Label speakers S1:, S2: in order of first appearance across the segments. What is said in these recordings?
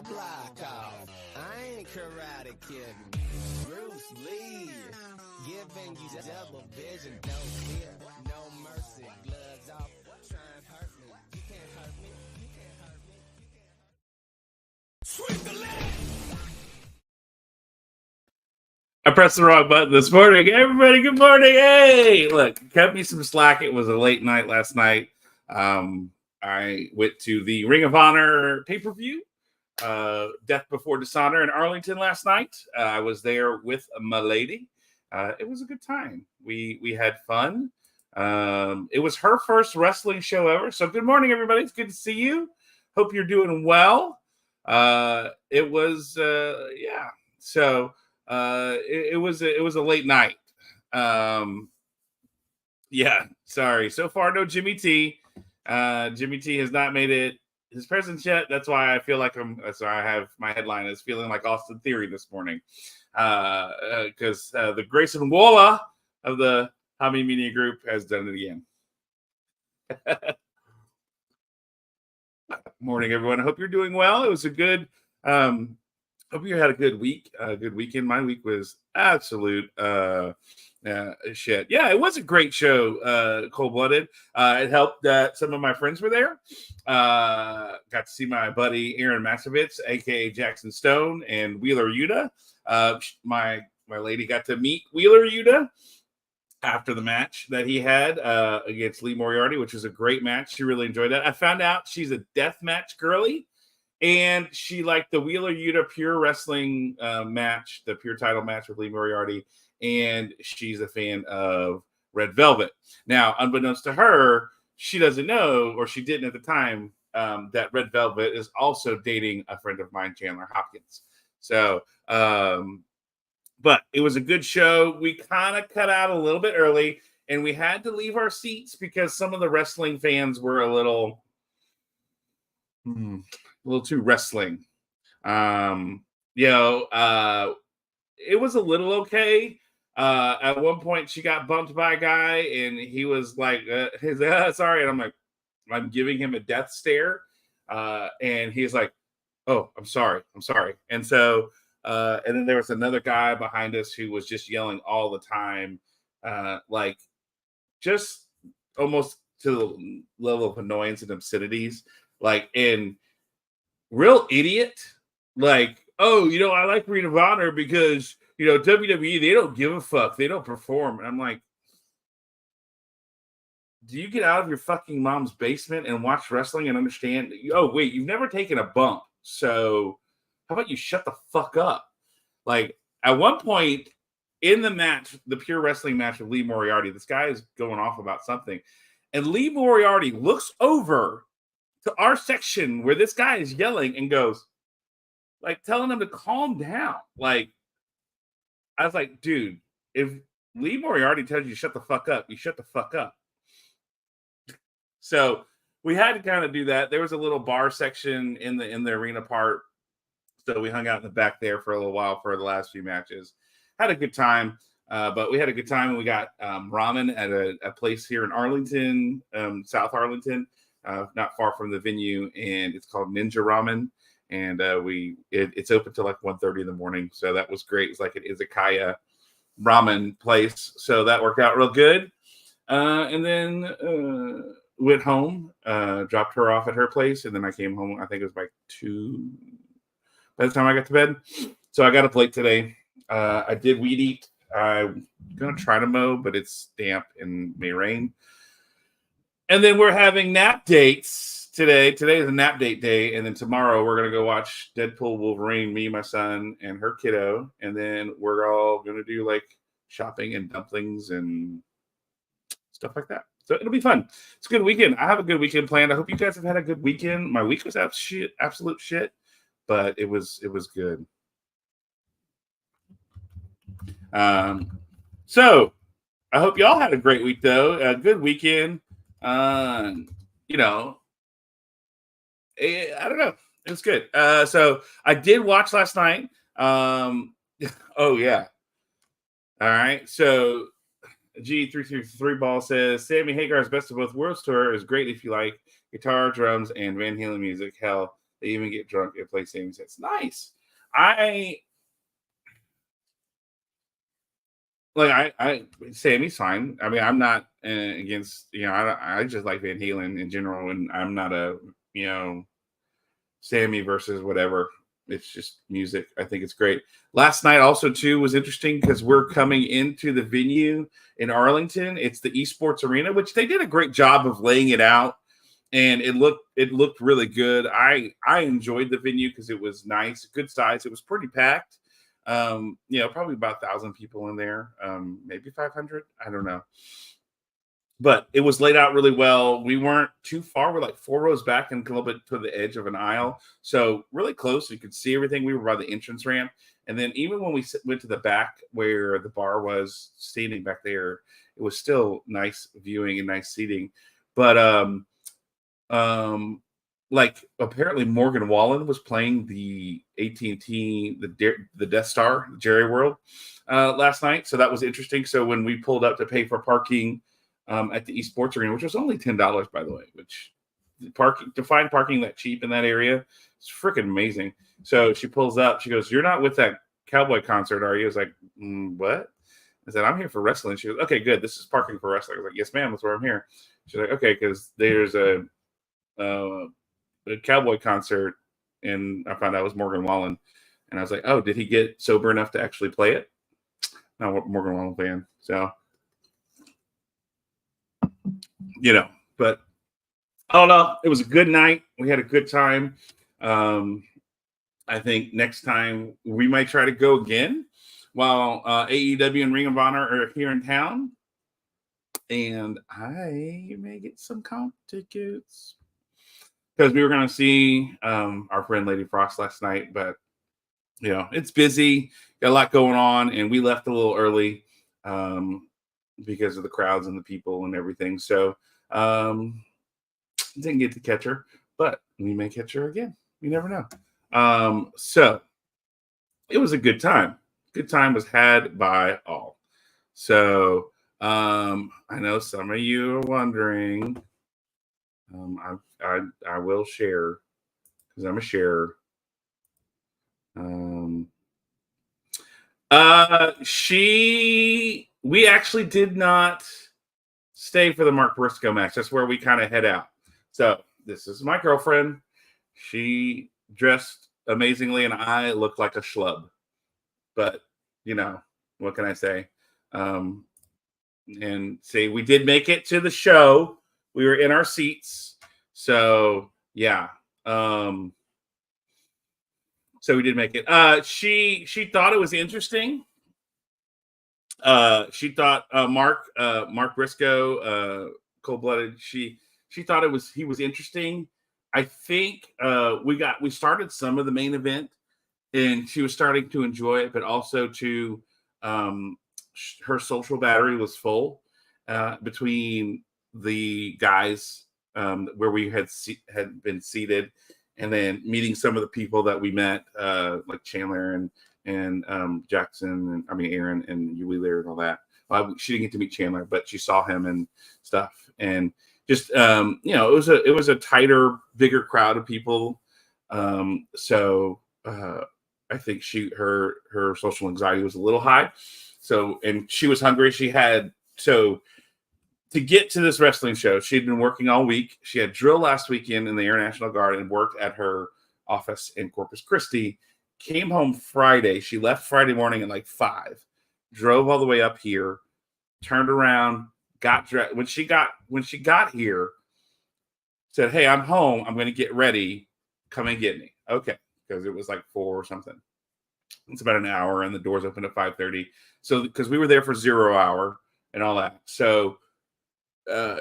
S1: block off. I ain't karate kidding. Bruce Lee, giving you double vision, no fear, no mercy. Gloves off, try and hurt me. You can't hurt me. You can't hurt me. You can't hurt me. Sweep the leg.
S2: I pressed the wrong button this morning. Everybody, good morning. Hey, look, cut me some slack. It was a late night last night. I went to the Ring of Honor pay-per-view, Death Before Dishonor in Arlington last night. I was there with my lady. It was a good time. We had fun. It was her first wrestling show ever. So good morning, everybody. It's good to see you. Hope you're doing well. It was, yeah. So it was a late night. Yeah, sorry. So far, no Jimmy T. Jimmy T has not made it his presence yet. That's why I feel like I have my headline is feeling like Austin Theory this morning. Because the Grayson Walla of the Hamin Media Group has done it again. Morning, everyone. I hope you're doing well. It was a good hope you had a good week, a good weekend. My week was absolute shit. Yeah, it was a great show, Cold-Blooded. It helped that some of my friends were there. Got to see my buddy Aaron Masovitz, a.k.a. Jackson Stone, and Wheeler Yuta. My lady got to meet Wheeler Yuta after the match that he had against Lee Moriarty, which was a great match. She really enjoyed that. I found out she's a death match girly. And she liked the Wheeler Yuta Pure Wrestling match, the Pure title match with Lee Moriarty. And she's a fan of Red Velvet. Now, unbeknownst to her, she doesn't know, or she didn't at the time, that Red Velvet is also dating a friend of mine, Chandler Hopkins. So, but it was a good show. We kind of cut out a little bit early, and we had to leave our seats because some of the wrestling fans were a little too wrestling. It was a little okay. At one point, she got bumped by a guy, and he was like, sorry. And I'm like, I'm giving him a death stare. And he's like, oh, I'm sorry. And so, and then there was another guy behind us who was just yelling all the time, like just almost to the level of annoyance and obscenities. Like, in real idiot, like, oh, I like Ring of Honor because, WWE, they don't give a fuck. They don't perform. And I'm like, do you get out of your fucking mom's basement and watch wrestling and understand? Oh, wait, you've never taken a bump. So how about you shut the fuck up? Like, at one point in the match, the Pure Wrestling match with Lee Moriarty, this guy is going off about something. And Lee Moriarty looks over to our section where this guy is yelling and goes, like, telling him to calm down. Like, I was like, dude, if Lee Moriarty tells you shut the fuck up, you shut the fuck up. So we had to kind of do that. There was a little bar section in the arena part. So we hung out in the back there for a little while for the last few matches. Had a good time. But we had a good time, and we got ramen at a place here in Arlington, South Arlington. Not far from the venue, and it's called Ninja Ramen, and it's open till like 1:30 in the morning, so that was great. It's like an izakaya ramen place, so that worked out real good. And then went home, dropped her off at her place, and then I came home. I think it was like 2 by the time I got to bed. So I got a plate today. I did weed eat. I'm gonna try to mow, but it's damp and may rain. And then we're having nap dates today. Today is a nap date day. And then tomorrow we're going to go watch Deadpool Wolverine, me, my son, and her kiddo. And then we're all going to do like shopping and dumplings and stuff like that. So it'll be fun. It's a good weekend. I have a good weekend planned. I hope you guys have had a good weekend. My week was absolute shit, but it was good. So I hope y'all had a great week, though. A good weekend. I don't know. It was good. So I did watch last night. Oh yeah. All right. So G333 Ball says Sammy Hagar's Best of Both Worlds tour is great if you like guitar, drums, and Van Halen music. Hell, They even get drunk and play Sammy sets. Nice. I Sammy's fine. I mean, I'm not against, I just like Van Halen in general, and I'm not a, Sammy versus whatever. It's just music. I think it's great. Last night also too was interesting because we're coming into the venue in Arlington. It's the esports arena, which they did a great job of laying it out, and it looked really good. I enjoyed the venue because it was nice, good size. It was pretty packed. Probably about 1,000 people in there, maybe 500. I don't know. But it was laid out really well. We weren't too far. We're like 4 rows back and a little bit to the edge of an aisle. So really close. You could see everything. We were by the entrance ramp. And then even when we went to the back where the bar was standing back there, it was still nice viewing and nice seating. But like apparently Morgan Wallen was playing the AT&T, the Death Star, Jerry World last night. So that was interesting. So when we pulled up to pay for parking at the esports arena, which was only $10, by the way, which to find parking that cheap in that area, it's freaking amazing. So she pulls up, she goes, "You're not with that cowboy concert, are you?" I was like, "What?" I said, "I'm here for wrestling." She goes, "Okay, good. This is parking for wrestling." I was like, "Yes, ma'am. That's where I'm here." She's like, "Okay, because there's a cowboy concert," and I found out it was Morgan Wallen, and I was like, "Oh, did he get sober enough to actually play it?" No, Morgan Wallen fan. So, but I don't know. It was a good night. We had a good time. I think next time we might try to go again while AEW and Ring of Honor are here in town. And I may get some comp tickets because we were going to see our friend Lady Frost last night. But, it's busy. Got a lot going on. And we left a little early because of the crowds and the people and everything. So, didn't get to catch her, but we may catch her again. You never know. So it was a good time. Good time was had by all. So I know some of you are wondering. I will share because I'm a sharer. We actually did not stay for the Mark Briscoe match. That's where we kind of head out. So this is my girlfriend. She dressed amazingly, and I looked like a schlub. But what can I say? And see, we did make it to the show. We were in our seats. So yeah. So we did make it. She thought it was interesting. She thought Mark Briscoe, cold-blooded. She thought he was interesting. I think we started some of the main event, and she was starting to enjoy it, but also her social battery was full between the guys where we had been seated, and then meeting some of the people that we met, like Chandler and Jackson, and Aaron and Wheeler and all that. Well, she didn't get to meet Chandler, but she saw him and stuff, and just it was a tighter, bigger crowd of people. So I think her social anxiety was a little high. So, and she was hungry. To get to this wrestling show, she'd been working all week. She had drill last weekend in the Air National Guard and worked at her office in Corpus Christi. Came home Friday. She left Friday morning at like 5, drove all the way up here, turned around, got dressed. When she got here, said, "Hey, I'm home. I'm going to get ready. Come and get me." Okay, because it was like 4 or something. It's about an hour, and the doors open at 5:30. So because we were there for 0 hour and all that, so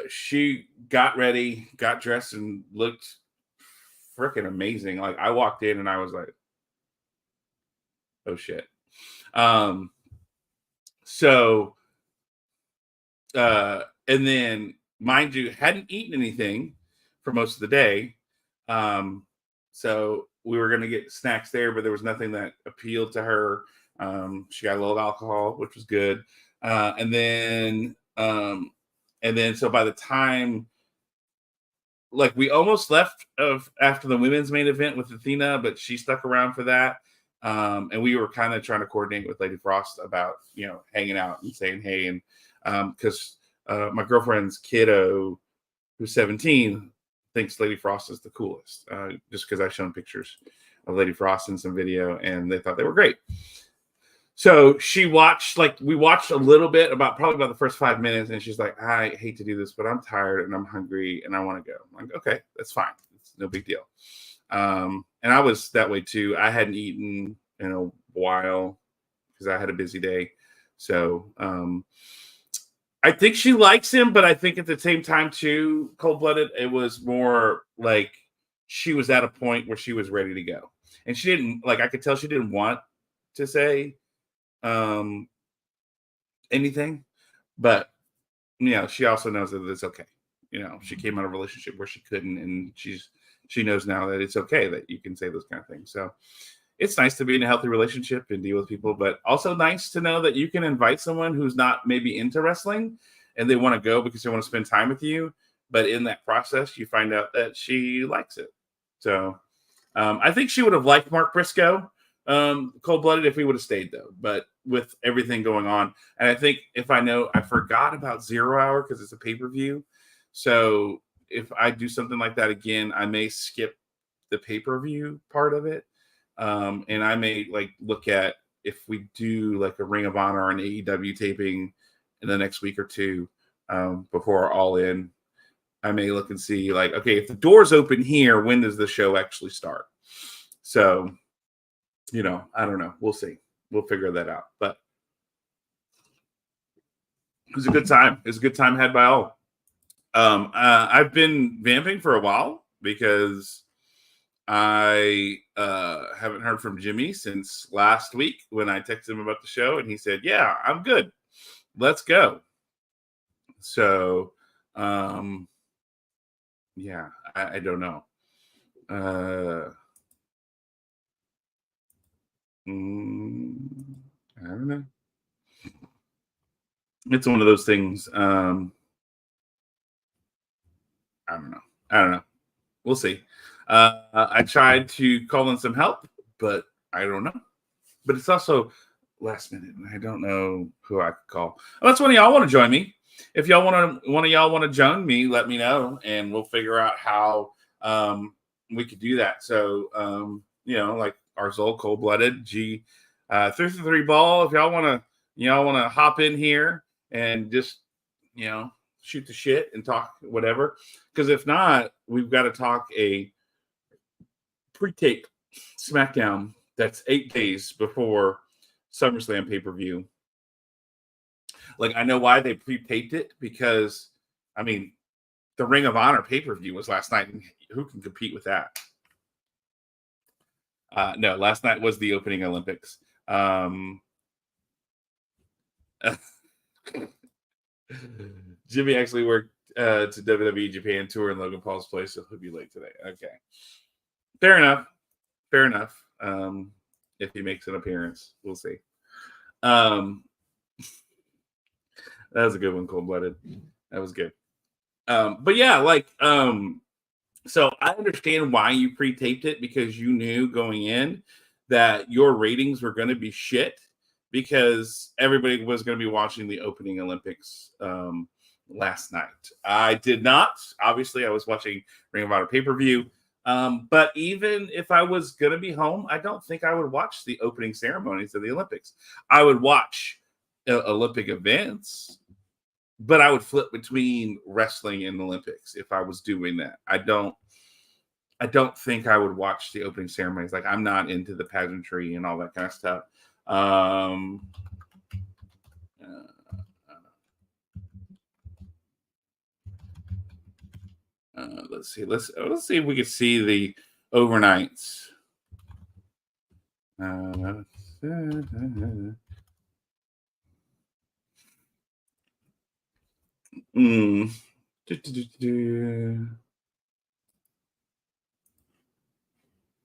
S2: she got ready, got dressed, and looked freaking amazing. Like I walked in and I was like, "Oh shit." So and then mind you, hadn't eaten anything for most of the day. So we were going to get snacks there, but there was nothing that appealed to her. She got a little alcohol, which was good. And then so by the time like we almost left after the women's main event with Athena, but she stuck around for that. And we were kind of trying to coordinate with Lady Frost about, hanging out and saying hey. And because my girlfriend's kiddo, who's 17, thinks Lady Frost is the coolest, just because I've shown pictures of Lady Frost in some video and they thought they were great. So we watched a little bit, probably about the first 5 minutes, and she's like, I hate to do this, but I'm tired and I'm hungry and I want to go. I'm like, okay, that's fine. It's no big deal. And I was that way too. I hadn't eaten in a while because I had a busy day. So I think she likes him, but I think at the same time too, Cold-Blooded, it was more like she was at a point where she was ready to go. And she didn't, I could tell she didn't want to say anything, but she also knows that it's okay. She came out of a relationship where she couldn't, and she knows now that it's okay that you can say those kind of things. So it's nice to be in a healthy relationship and deal with people, but also nice to know that you can invite someone who's not maybe into wrestling and they want to go because they want to spend time with you. But in that process, you find out that she likes it. So I think she would have liked Mark Briscoe, Cold-Blooded, if we would have stayed though, but with everything going on. And I think I forgot about 0 Hour because it's a pay-per-view. So if I do something like that again, I may skip the pay-per-view part of it. And I may look at if we do a Ring of Honor or an AEW taping in the next week or two, before All In, I may look and see okay, if the doors open here, when does the show actually start? So, I don't know. We'll see. We'll figure that out. But it was a good time. It was a good time had by all. I've been vamping for a while because I haven't heard from Jimmy since last week when I texted him about the show, and he said, yeah, I'm good. Let's go. So, yeah, I don't know. I don't know. It's one of those things. I don't know. We'll see. I tried to call in some help, but I don't know. But it's also last minute, and I don't know who I could call. Unless one of y'all want to join me. If one of y'all want to join me, let me know, and we'll figure out how we could do that. So, Arzul, Cold-Blooded, G, 333 Ball. If y'all want to hop in here and just shoot the shit and talk whatever. Because if not, we've got to talk a pre-tape Smackdown that's 8 days before SummerSlam pay-per-view. I know why they pre-taped it, because the Ring of Honor pay-per-view was last night, and who can compete with that? No, last night was the opening Olympics. Jimmy actually worked to WWE Japan tour in Logan Paul's place, so he'll be late today. Okay. Fair enough. If he makes an appearance, we'll see. That was a good one, Cold-Blooded. That was good. But yeah, so I understand why you pre-taped it, because you knew going in that your ratings were going to be shit, because everybody was going to be watching the opening Olympics last night. I did not. Obviously, I was watching Ring of Honor pay-per-view. But even if I was going to be home, I don't think I would watch the opening ceremonies of the Olympics. I would watch Olympic events, but I would flip between wrestling and Olympics if I was doing that. I don't think I would watch the opening ceremonies. I'm not into the pageantry and all that kind of stuff. Let's see. Let's see if we can see the overnights.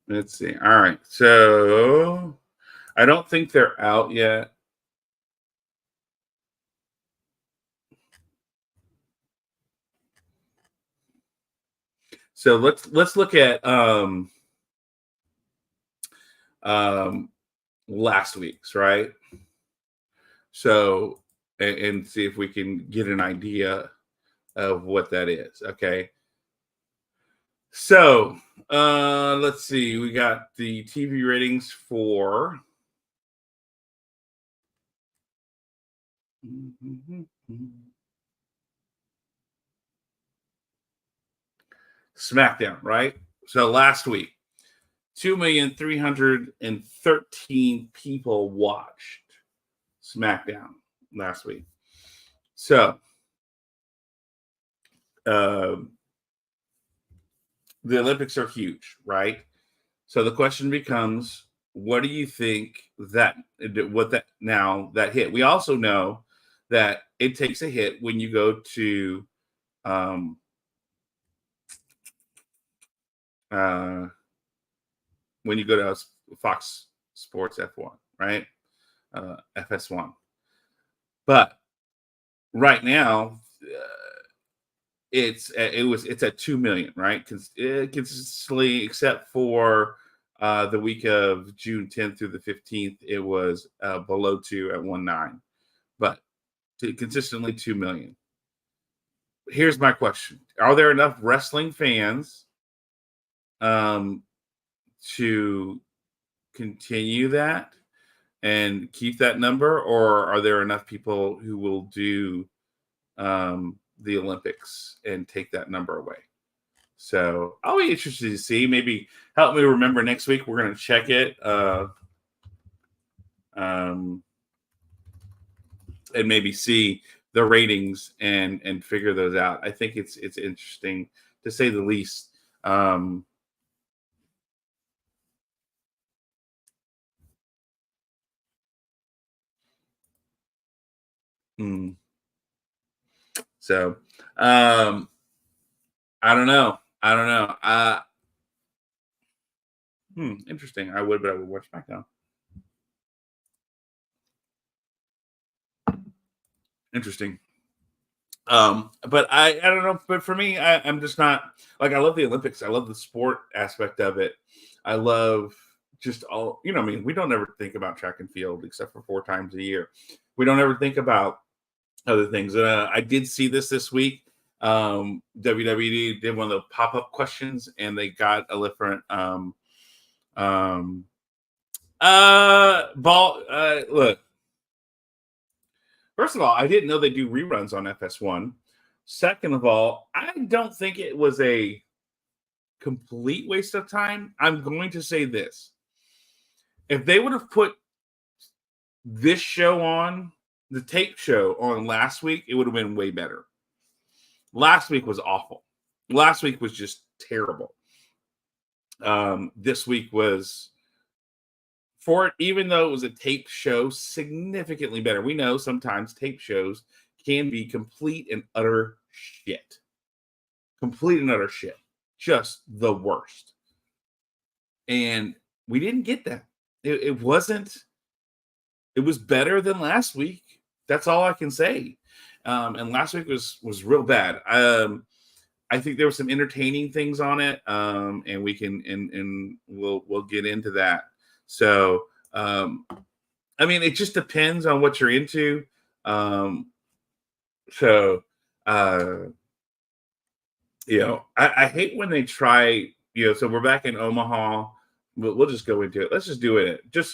S2: Let's see. All right. So I don't think they're out yet. So let's look at last week's, right? So and see if we can get an idea of what that is. Okay. So let's see. We got the TV ratings for Smackdown, right? So last week, 2,313 people watched Smackdown last week. So the Olympics are huge, right? So the question becomes, what do you think that hit? We also know that it takes a hit when you go to Fox Sports F1, right? FS1. But right now, it's at 2 million, right? Consistently, except for the week of June 10th through the 15th, it was below 2 at 1.9, but consistently 2 million. Here's my question: are there enough wrestling fans to continue that and keep that number, or are there enough people who will do the Olympics and take that number away? So I'll be interested to see. Maybe help me remember next week. We're going to check it, and maybe see the ratings and figure those out. I think it's interesting to say the least. So I don't know. Interesting. I would watch SmackDown. Interesting. But I don't know. But for me, I'm just not like, I love the Olympics. I love the sport aspect of it. I love just all, I mean, we don't ever think about track and field except for 4 times a year. We don't ever think about other things. I did see this week. WWE did one of the pop-up questions, and they got a different look. First of all, I didn't know they do reruns on FS1. Second of all, I don't think it was a complete waste of time. I'm going to say this. If they would have put this show on, the tape show on last week, it would have been way better. Last week was awful. Last week was just terrible. This week was, for it, even though it was a tape show, significantly better. We know sometimes tape shows can be complete and utter shit. Complete and utter shit. Just the worst. And we didn't get that. It wasn't. It was better than last week. That's all I can say. And last week was real bad. I think there were some entertaining things on it, and we can and we'll get into that. So, I mean, it just depends on what you're into. I hate when they try. So we're back in Omaha. We'll just go into it. Let's just do it. Just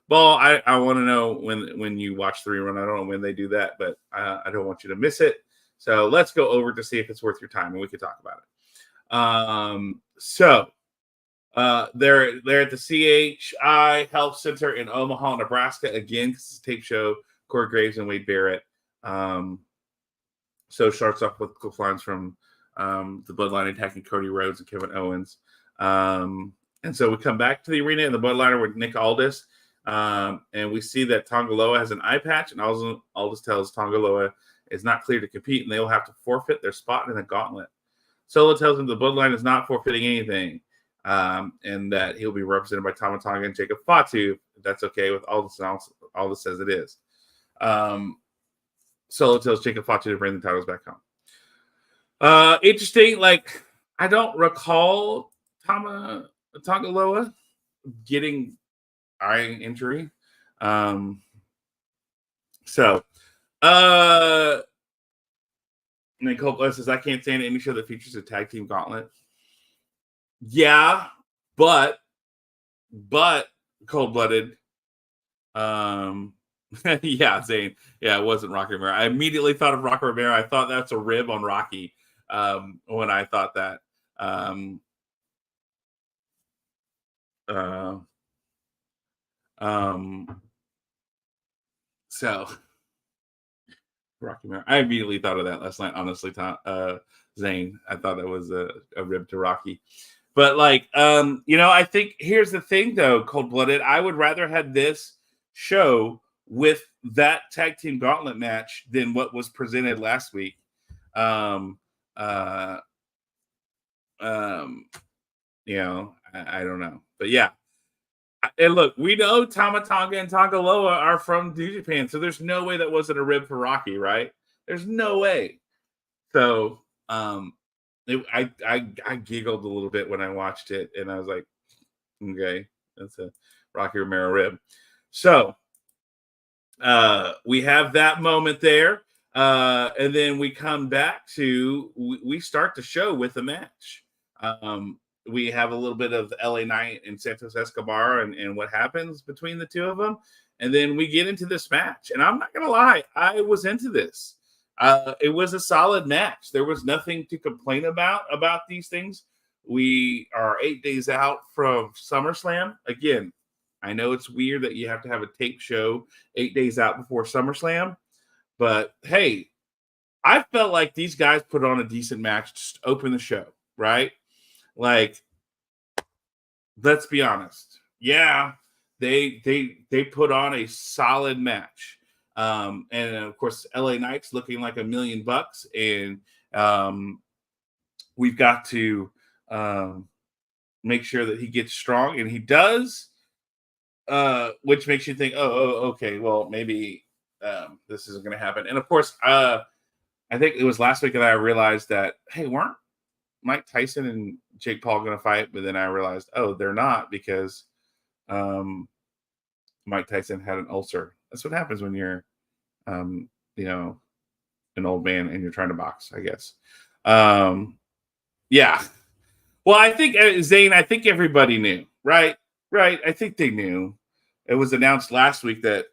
S2: Ball, I want to know when you watch the rerun. I don't know when they do that, but I don't want you to miss it. So let's go over to see if it's worth your time, and we can talk about it. They're at the CHI Health Center in Omaha, Nebraska. Again, it's a tape show. Corey Graves and Wade Barrett. So it starts off with clip lines from the Bloodline attacking Cody Rhodes and Kevin Owens. And so we come back to the arena in the Bloodliner with Nick Aldis. And we see that Tonga Loa has an eye patch, and Aldis tells Tonga Loa is not clear to compete, and they will have to forfeit their spot in the gauntlet. Solo tells him the Bloodline is not forfeiting anything, and that he'll be represented by Tama Tonga and Jacob Fatu. That's okay with Aldis, and Aldis says it is. Solo tells Jacob Fatu to bring the titles back home. Interesting. Like, I don't recall Tongaloa getting eye injury. So, Nicole Bless says, I can't stand any show that features a tag team gauntlet. Yeah, but cold-blooded. Yeah, Zane. Yeah, it wasn't Rocky Romero. I immediately thought of Rocky Romero. I thought that's a rib on Rocky when I thought that. So Rocky Romero. I immediately thought of that last night, honestly, Zane. I thought that was a rib to Rocky. But I think here's the thing though, Cold-Blooded. I would rather have this show with that tag team gauntlet match than what was presented last week. I don't know. But yeah. And look, we know Tama Tonga and Tongaloa are from New Japan, so there's no way that wasn't a rib for Rocky, right? There's no way. So I giggled a little bit when I watched it, and I was like, okay, that's a Rocky Romero rib. So we have that moment there, and then we come back to we start the show with a match. We have a little bit of LA Knight and Santos Escobar and what happens between the two of them, and then we get into this match. And I'm not gonna lie, I was into this. It was a solid match. There was nothing to complain about these things. We are 8 days out from SummerSlam. Again, I know it's weird that you have to have a tape show 8 days out before SummerSlam, but hey, I felt like these guys put on a decent match just to open the show, right? Like, let's be honest. Yeah, they put on a solid match. And of course, LA Knight's looking like $1 million, and we've got to make sure that he gets strong, and he does, which makes you think, okay, well, maybe this isn't going to happen. And of course, I think it was last week that I realized that, hey, weren't Mike Tyson and Jake Paul going to fight? But then I realized, they're not, because Mike Tyson had an ulcer. That's what happens when you're, an old man and you're trying to box, I guess. Yeah. Well, I think, Zane, I think everybody knew, right? Right. I think they knew. It was announced last week that,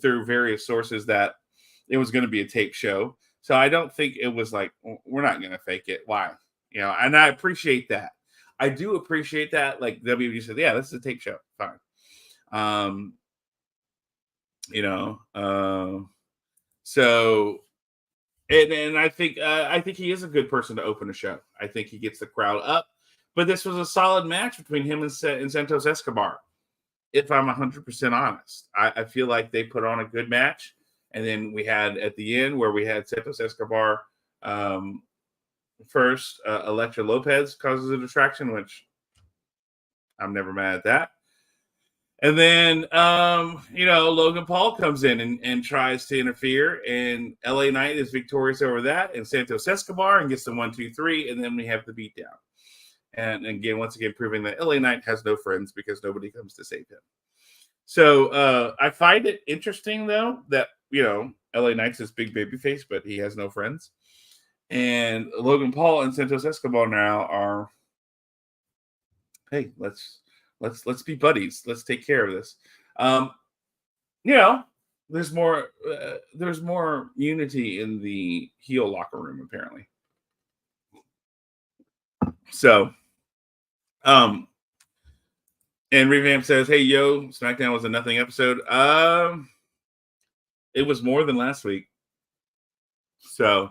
S2: through various sources, that it was going to be a tape show. So I don't think it was like, we're not going to fake it. Why? And I appreciate that. I do appreciate that. Like WWE said, yeah, this is a tape show. Fine. So, and I think he is a good person to open a show. I think he gets the crowd up. But this was a solid match between him and Santos Escobar. If I'm 100% honest, I feel like they put on a good match. And then we had at the end where we had Santos Escobar first. Elektra Lopez causes a distraction, which I'm never mad at that. And then, Logan Paul comes in and tries to interfere, and LA Knight is victorious over that, and Santos Escobar and gets the 1, 2, 3, and then we have the beatdown. And again, once again, proving that LA Knight has no friends because nobody comes to save him. So I find it interesting, though, that, LA Knight's this big baby face, but he has no friends. And Logan Paul and Santos Escobar now are, hey, let's be buddies. Let's take care of this. There's more unity in the heel locker room, apparently. So, and Revamp says, hey, yo, Smackdown was a nothing episode. It was more than last week. So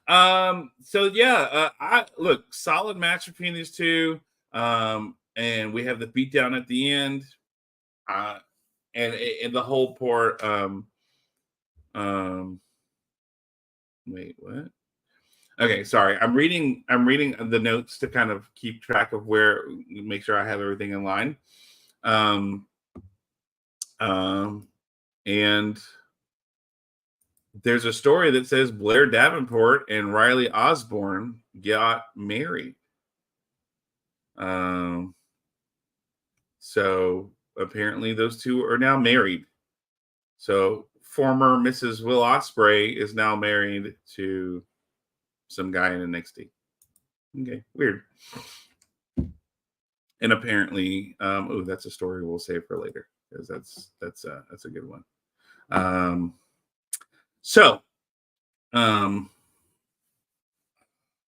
S2: yeah, I look, solid match between these two. And we have the beatdown at the end. And the whole part, wait, what? Okay, sorry. I'm reading the notes to kind of keep track of make sure I have everything in line. And there's a story that says Blair Davenport and Riley Osborne got married. So apparently those two are now married. So former Mrs. Will Ospreay is now married to some guy in NXT. Okay, weird. And apparently, that's a story we'll save for later because that's a good one.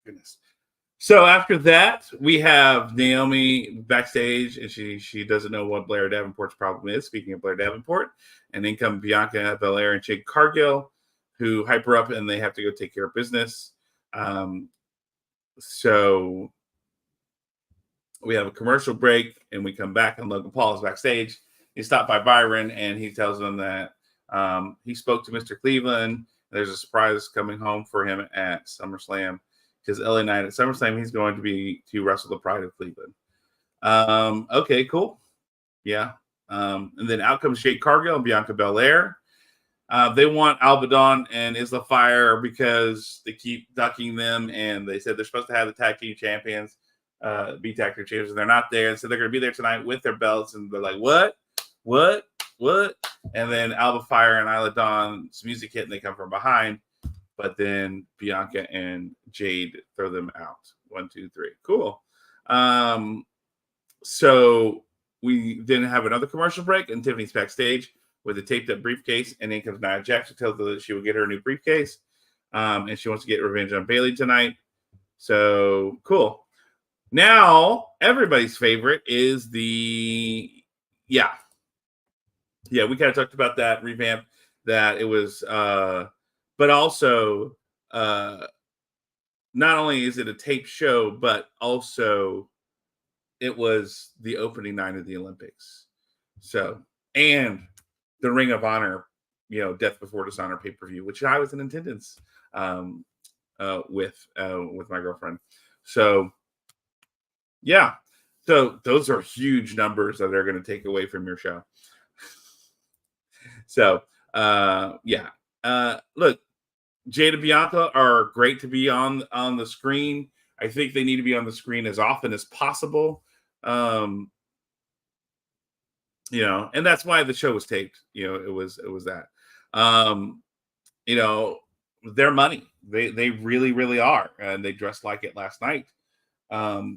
S2: Goodness. So after that, we have Naomi backstage, and she doesn't know what Blair Davenport's problem is. Speaking of Blair Davenport, and then come Bianca Belair and Jade Cargill, who hype her up, and they have to go take care of business. So we have a commercial break, and we come back, and Logan Paul is backstage. He's stopped by Byron, and he tells them that he spoke to Mr. Cleveland. There's a surprise coming home for him at SummerSlam. Because LA Knight at SummerSlam, he's going to wrestle the Pride of Cleveland. Okay, cool. Yeah. And then out comes Jade Cargill and Bianca Belair. They want Abaddon and Isla Fire because they keep ducking them, and they said they're supposed to have the tag team champions, be tag team champions, and they're not there. And so they're going to be there tonight with their belts, and they're like, what? And then Alba Fire and Isla Dawn's music hit, and they come from behind. But then Bianca and Jade throw them out. 1, 2, 3. Cool. So we then have another commercial break, and Tiffany's backstage with a taped up briefcase. And then comes Nia Jax, who tells her that she will get her a new briefcase. And she wants to get revenge on Bayley tonight. So cool. Now, everybody's favorite is we kind of talked about that revamp, that it was but also, not only is it a tape show, but also it was the opening night of the Olympics. So, and the Ring of Honor, Death Before Dishonor pay-per-view, which I was in attendance with my girlfriend. So, yeah. So those are huge numbers that they're going to take away from your show. So, look, Jade and Bianca are great to be on the screen. I think they need to be on the screen as often as possible. And that's why the show was taped. It was that. Their money. They really, really are, and they dressed like it last night. I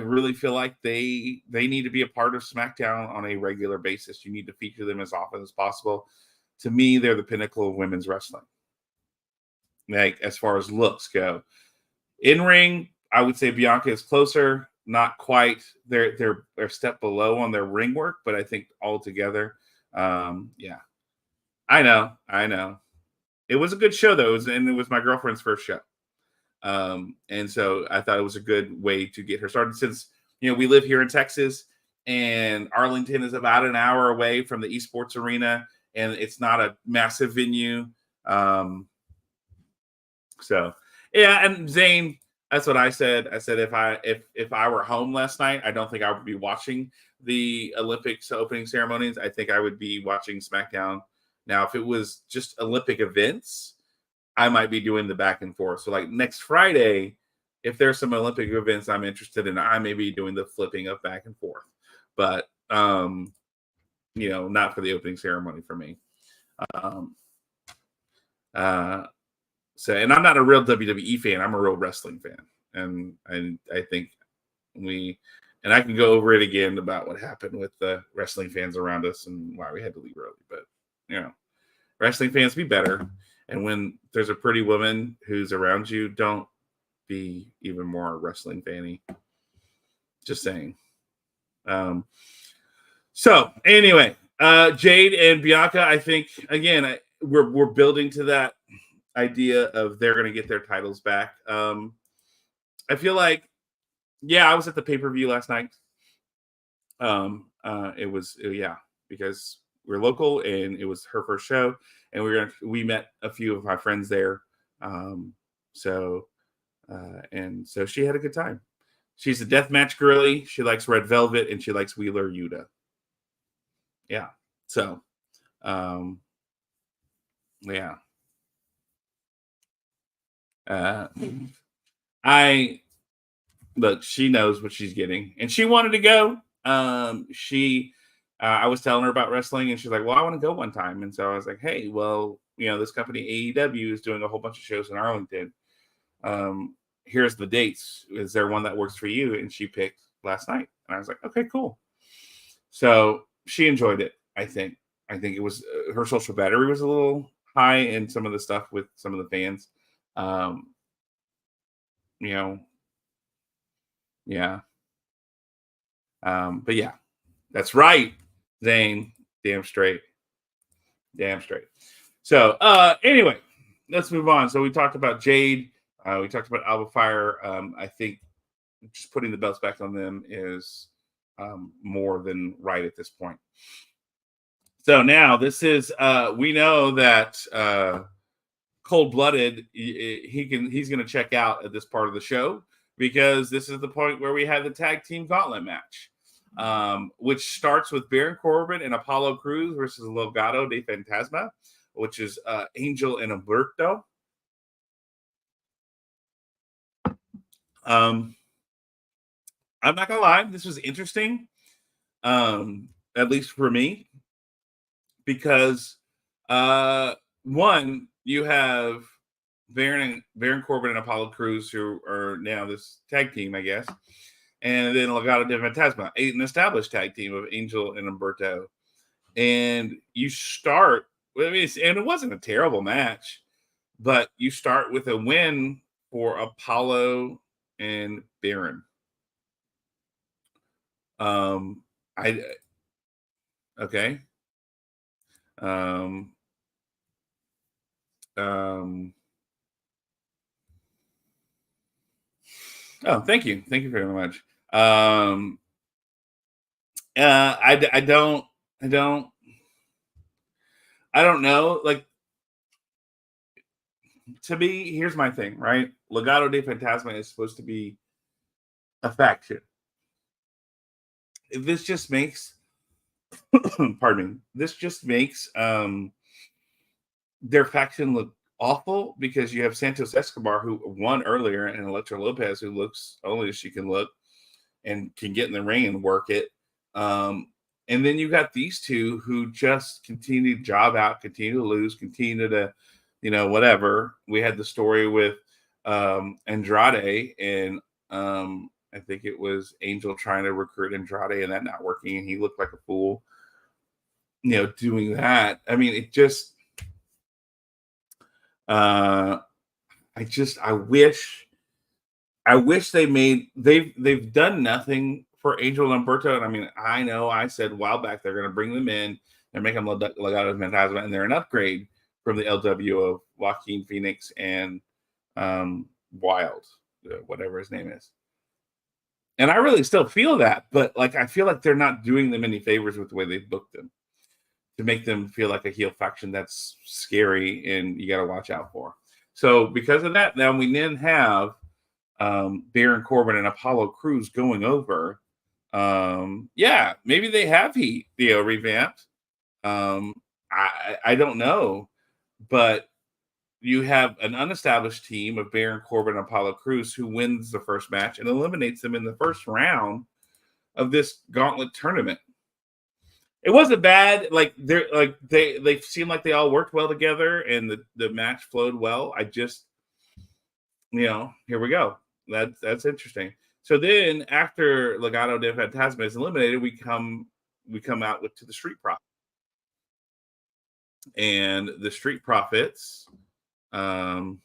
S2: really feel like they need to be a part of SmackDown on a regular basis. You need to feature them as often as possible. To me, they're the pinnacle of women's wrestling. Like, as far as looks go, in ring, I would say Bianca is closer. Not quite. They're a step below on their ring work, but I think altogether, yeah. I know. It was a good show though, and it was my girlfriend's first show. And so I thought it was a good way to get her started, since we live here in Texas, and Arlington is about an hour away from the esports arena, and it's not a massive venue. So yeah, and Zane, that's what I said. I said if I were home last night, I don't think I would be watching the Olympics opening ceremonies. I think I would be watching SmackDown. Now, if it was just Olympic events, I might be doing the back and forth. So like next Friday, if there's some Olympic events I'm interested in, I may be doing the flipping of back and forth. But not for the opening ceremony for me. So, and I'm not a real WWE fan. I'm a real wrestling fan. And I think and I can go over it again about what happened with the wrestling fans around us and why we had to leave early. But, wrestling fans, be better. And when there's a pretty woman who's around you, don't be even more wrestling fanny. Just saying. So anyway, Jade and Bianca, I think, again, we're building to that idea of they're going to get their titles back. I feel like, I was at the pay-per-view last night. It was because we're local and it was her first show, and we met a few of my friends there. So she had a good time. She's a deathmatch girly. She likes Red Velvet, and she likes Wheeler Yuta. Yeah. So, yeah. but she knows what she's getting, and she wanted to go. I was telling her about wrestling, and she's like, "Well, I want to go one time." And so I was like, "Hey, well, this company AEW is doing a whole bunch of shows in Arlington. Here's the dates. Is there one that works for you?" And she picked last night, and I was like, "Okay, cool." So she enjoyed it. I think it was her social battery was a little high in some of the stuff with some of the fans. Um, you know, yeah. But yeah, that's right, Zane. Damn straight. Damn straight. So anyway, let's move on. So we talked about Jade. We talked about Alba Fire. I think just putting the belts back on them is more than right at this point. So now this is we know that Cold Blooded he's going to check out at this part of the show because this is the point where we had the tag team gauntlet match, which starts with Baron Corbin and Apollo Crews versus Legado de Fantasma, which is Angel and Humberto. I'm not gonna lie, this was interesting, at least for me, because one, you have Baron Corbin and Apollo Crews, who are now this tag team, I guess, and then Legado de Fantasma, an established tag team of Angel and Humberto, and you start. I mean, and it wasn't a terrible match, but you start with a win for Apollo and Baron. I okay. Um, oh, thank you very much. I don't know. Like, to me, here's my thing, right? Legado de Fantasma is supposed to be a faction. This just makes, pardon me, this just makes their faction look awful because you have Santos Escobar, who won earlier, and Elektra Lopez, who looks only as she can look and can get in the ring and work it. And then you got these two who just continue to job out, continue to lose, continue to, whatever. We had the story with Andrade, and I think it was Angel trying to recruit Andrade and that not working, and he looked like a fool, doing that. I mean, it just, I wish they've done nothing for Angel and Humberto. And I mean, I know I said a while back they're going to bring them in and make them Legado de Fantasma, and they're an upgrade from the LW of Joaquin Phoenix and Wild, whatever his name is. And I really still feel that, but like I feel like they're not doing them any favors with the way they booked them to make them feel like a heel faction that's scary and you got to watch out for. So because of that, now we then have Baron Corbin and Apollo Crews going over. Yeah, maybe they have heat, revamped. I don't know, but you have an unestablished team of Baron Corbin and Apollo Crews who wins the first match and eliminates them in the first round of this gauntlet tournament. It wasn't bad. Like they seemed like they all worked well together and the match flowed well. I just, here we go. That's interesting. So then after Legado de Fantasma is eliminated, we come out to the Street Profits. And the Street Profits I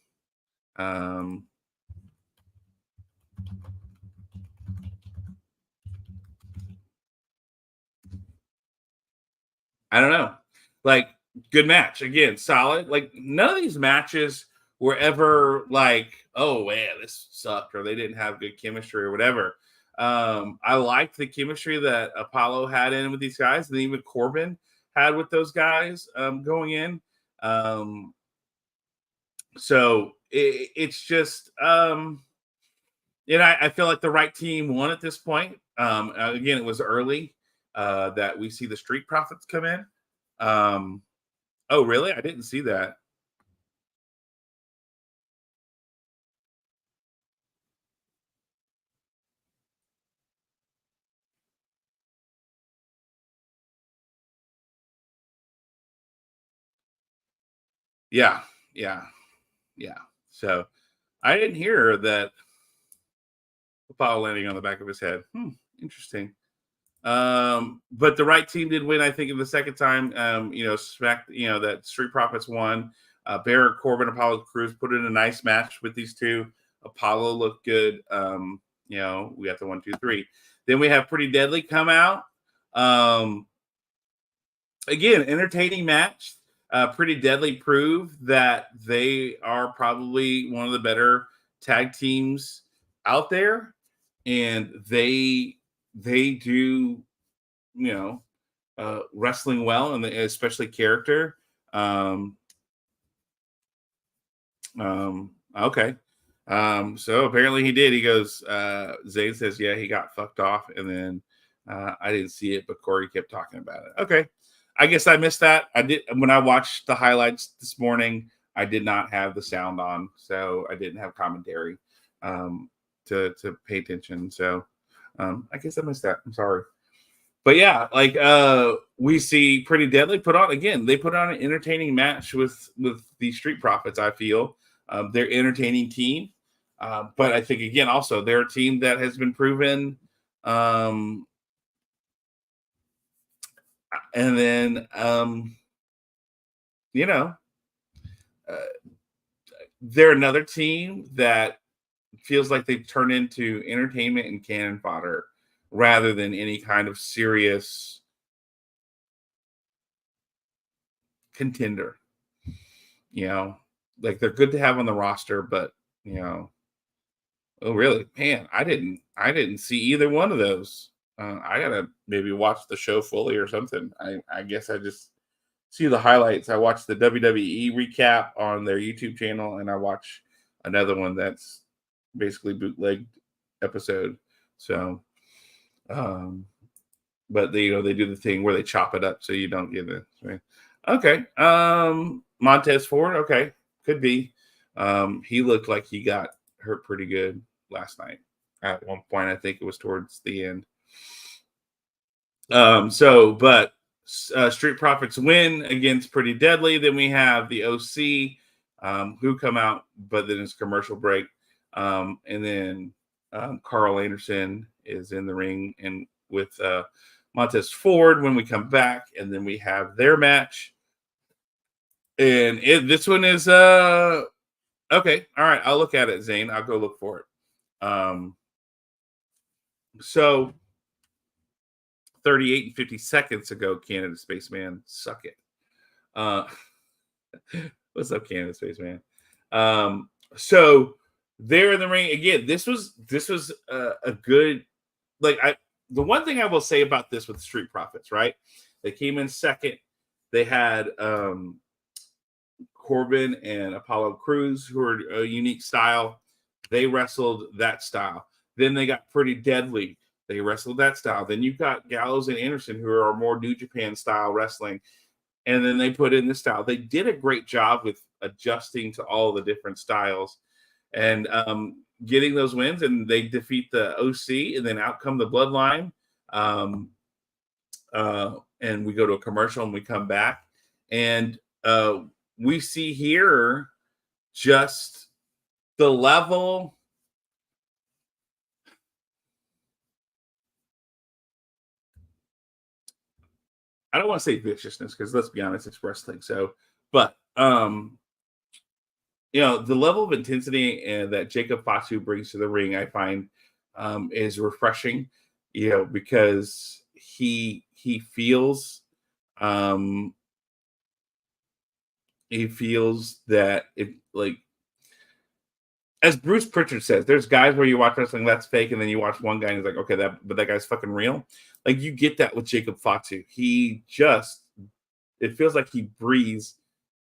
S2: don't know. Like, good match. Again, solid. Like, none of these matches were ever like, oh, man, this sucked, or they didn't have good chemistry or whatever. I liked the chemistry that Apollo had in with these guys, and even Corbin had with those guys going in. So it's just, I feel like the right team won at this point. Again, it was early that we see the Street Profits come in. Oh, really? I didn't see that. Yeah, yeah, yeah. So I didn't hear that Apollo landing on the back of his head. Interesting. But the right team did win, I think, in the second time. That Street Profits won. Barrett Corbin, Apollo Cruz put in a nice match with these two. Apollo looked good. We got the 1, 2, 3. Then we have Pretty Deadly come out. Again, entertaining match. Pretty Deadly proved that they are probably one of the better tag teams out there, and they do wrestling well, and especially character. Okay. So apparently he did. He goes, Zane says, yeah, he got fucked off, and then I didn't see it, but Corey kept talking about it. Okay. I guess I missed that. I did when I watched the highlights this morning. I did not have the sound on, so I didn't have commentary to pay attention. So I guess I missed that. I'm sorry. But yeah, we see Pretty Deadly put on again. They put on an entertaining match with the Street Profits. I feel they're entertaining team, but I think again also they're a team that has been proven. And then they're another team that feels like they've turned into entertainment and cannon fodder rather than any kind of serious contender. They're good to have on the roster, but oh really, man, I didn't see either one of those. I gotta maybe watch the show fully or something. I guess I just see the highlights. I watched the WWE recap on their YouTube channel, and I watch another one that's basically bootlegged episode. So, but they do the thing where they chop it up so you don't get it. Right? Okay. Montez Ford. Okay. Could be. He looked like he got hurt pretty good last night. At one point, I think it was towards the end. But Street Profits win against Pretty Deadly. Then we have the OC who come out, but then it's commercial break. And then Carl Anderson is in the ring and with Montez Ford when we come back, and then we have their match. And this one is okay. All right, I'll look at it, Zane. I'll go look for it. So 38 and 50 seconds ago, Canada Spaceman, suck it. What's up, Canada Spaceman? So they're in the ring again. This was a good, the one thing I will say about this with Street Profits, right? They came in second. They had Corbin and Apollo Cruz, who are a unique style. They wrestled that style. Then they got Pretty Deadly. They wrestled that style. Then you've got Gallows and Anderson, who are more New Japan style wrestling. And then they put in this style. They did a great job with adjusting to all the different styles and getting those wins. And they defeat the OC, and then out come the Bloodline. And we go to a commercial, and we come back. And we see here just the level. I don't want to say viciousness, because let's be honest, it's wrestling. So, but the level of intensity that Jacob Fatu brings to the ring, I find is refreshing. Because he feels that it, as Bruce Pritchard says, there's guys where you watch wrestling that's fake, and then you watch one guy and he's like, okay, but that guy's fucking real. You get that with Jacob Fatu. It feels like he breathes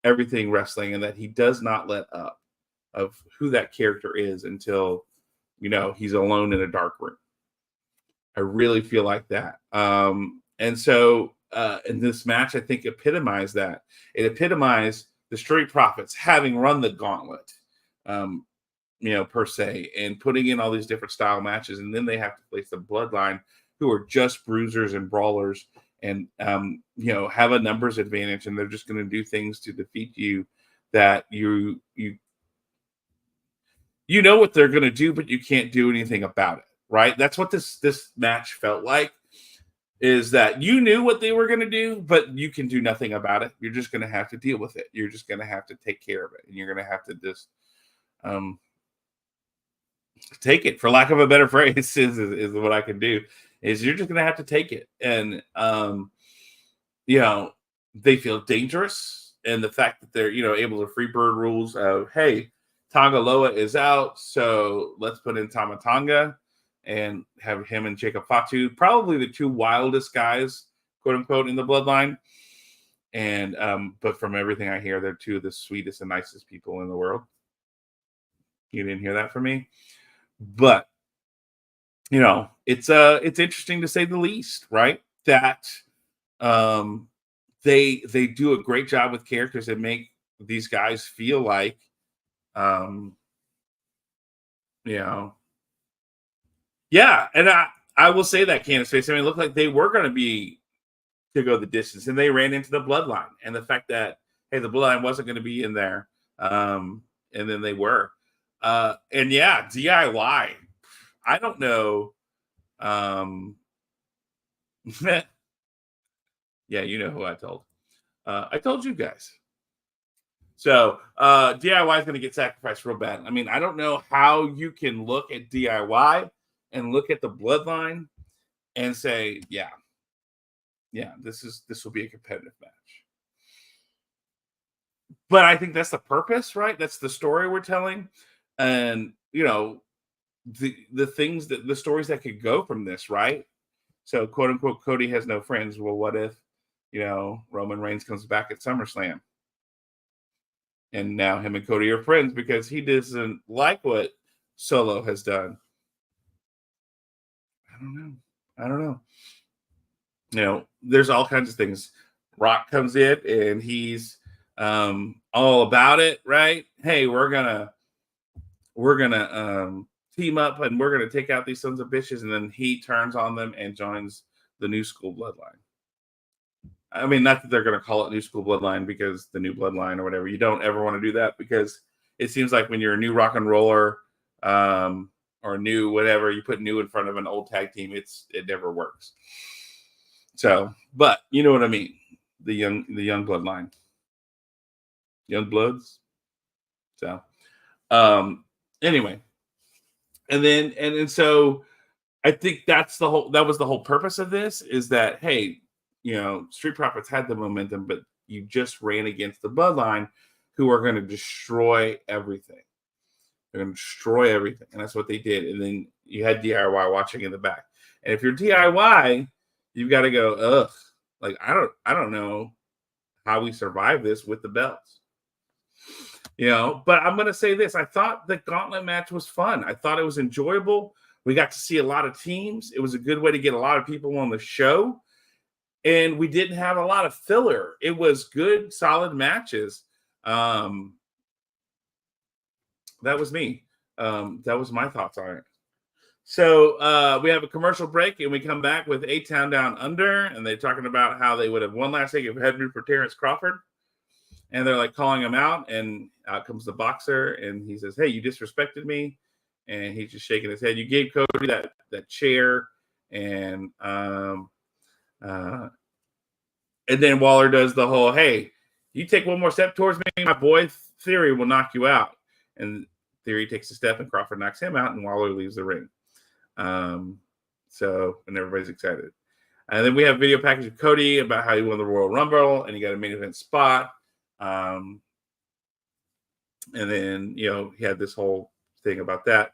S2: everything wrestling, and that he does not let up of who that character is until he's alone in a dark room. I really feel like that. And so in this match, I think epitomized that. It epitomized the Street Profits having run the gauntlet. Per se, and putting in all these different style matches, and then they have to face the Bloodline, who are just bruisers and brawlers, and have a numbers advantage, and they're just going to do things to defeat you that you know what they're going to do, but you can't do anything about it, right? That's what this match felt like, is that you knew what they were going to do, but you can do nothing about it. You're just going to have to deal with it. You're just going to have to take care of it, and you're going to have to just take it, for lack of a better phrase, is what I can do. Is you're just going to have to take it, and they feel dangerous, and the fact that they're able to free bird rules of, hey, Tonga Loa is out, so let's put in Tama Tonga and have him and Jacob Fatu, probably the two wildest guys, quote unquote, in the bloodline. And but from everything I hear, they're two of the sweetest and nicest people in the world. You didn't hear that from me, but it's interesting to say the least, right? That they do a great job with characters that make these guys feel like yeah. And I will say that, Candace Face, I mean, it looked like they were going to go the distance, and they ran into the bloodline, and the fact that, hey, the bloodline wasn't going to be in there, and then they were, and yeah, DIY, I don't know, yeah, you know who I told you guys. So DIY is going to get sacrificed real bad. I mean, I don't know how you can look at DIY and look at the bloodline and say, yeah, this will be a competitive match. But I think that's the purpose, right? That's the story we're telling. And, the things that the stories that could go from this, right? So, quote unquote, Cody has no friends. Well, what if, Roman Reigns comes back at SummerSlam? And now him and Cody are friends because he doesn't like what Solo has done. I don't know. There's all kinds of things. Rock comes in and he's all about it, right? Hey, we're gonna team up and we're gonna take out these sons of bitches, and then he turns on them and joins the New School Bloodline. I mean, not that they're going to call it New School Bloodline because the new bloodline or whatever. You don't ever want to do that, because it seems like when you're a new rock and roller or new whatever, you put new in front of an old tag team, it never works. So, but you know what I mean? The young bloodline, young bloods. So, anyway, and so I think that was the whole purpose of this, is that, hey, Street Profits had the momentum, but you just ran against the bloodline, who are going to destroy everything. They're going to destroy everything. And that's what they did. And then you had DIY watching in the back. And if you're DIY, you've got to go, ugh, like, I don't know how we survive this with the belts. But I'm going to say this. I thought the gauntlet match was fun. I thought it was enjoyable. We got to see a lot of teams. It was a good way to get a lot of people on the show. And we didn't have a lot of filler. It was good, solid matches. That was me. That was my thoughts on it. So we have a commercial break, and we come back with A-Town Down Under, and they're talking about how they would have won last week if it hadn't been for Terrence Crawford. And they're like calling him out, and out comes the boxer, and he says, hey, you disrespected me. And he's just shaking his head. You gave Cody that chair, and then Waller does the whole, hey, you take one more step towards me, my boy Theory will knock you out. And Theory takes a step, and Crawford knocks him out, and Waller leaves the ring. And everybody's excited. And then we have a video package of Cody about how he won the Royal Rumble, and he got a main event spot. And then, he had this whole thing about that,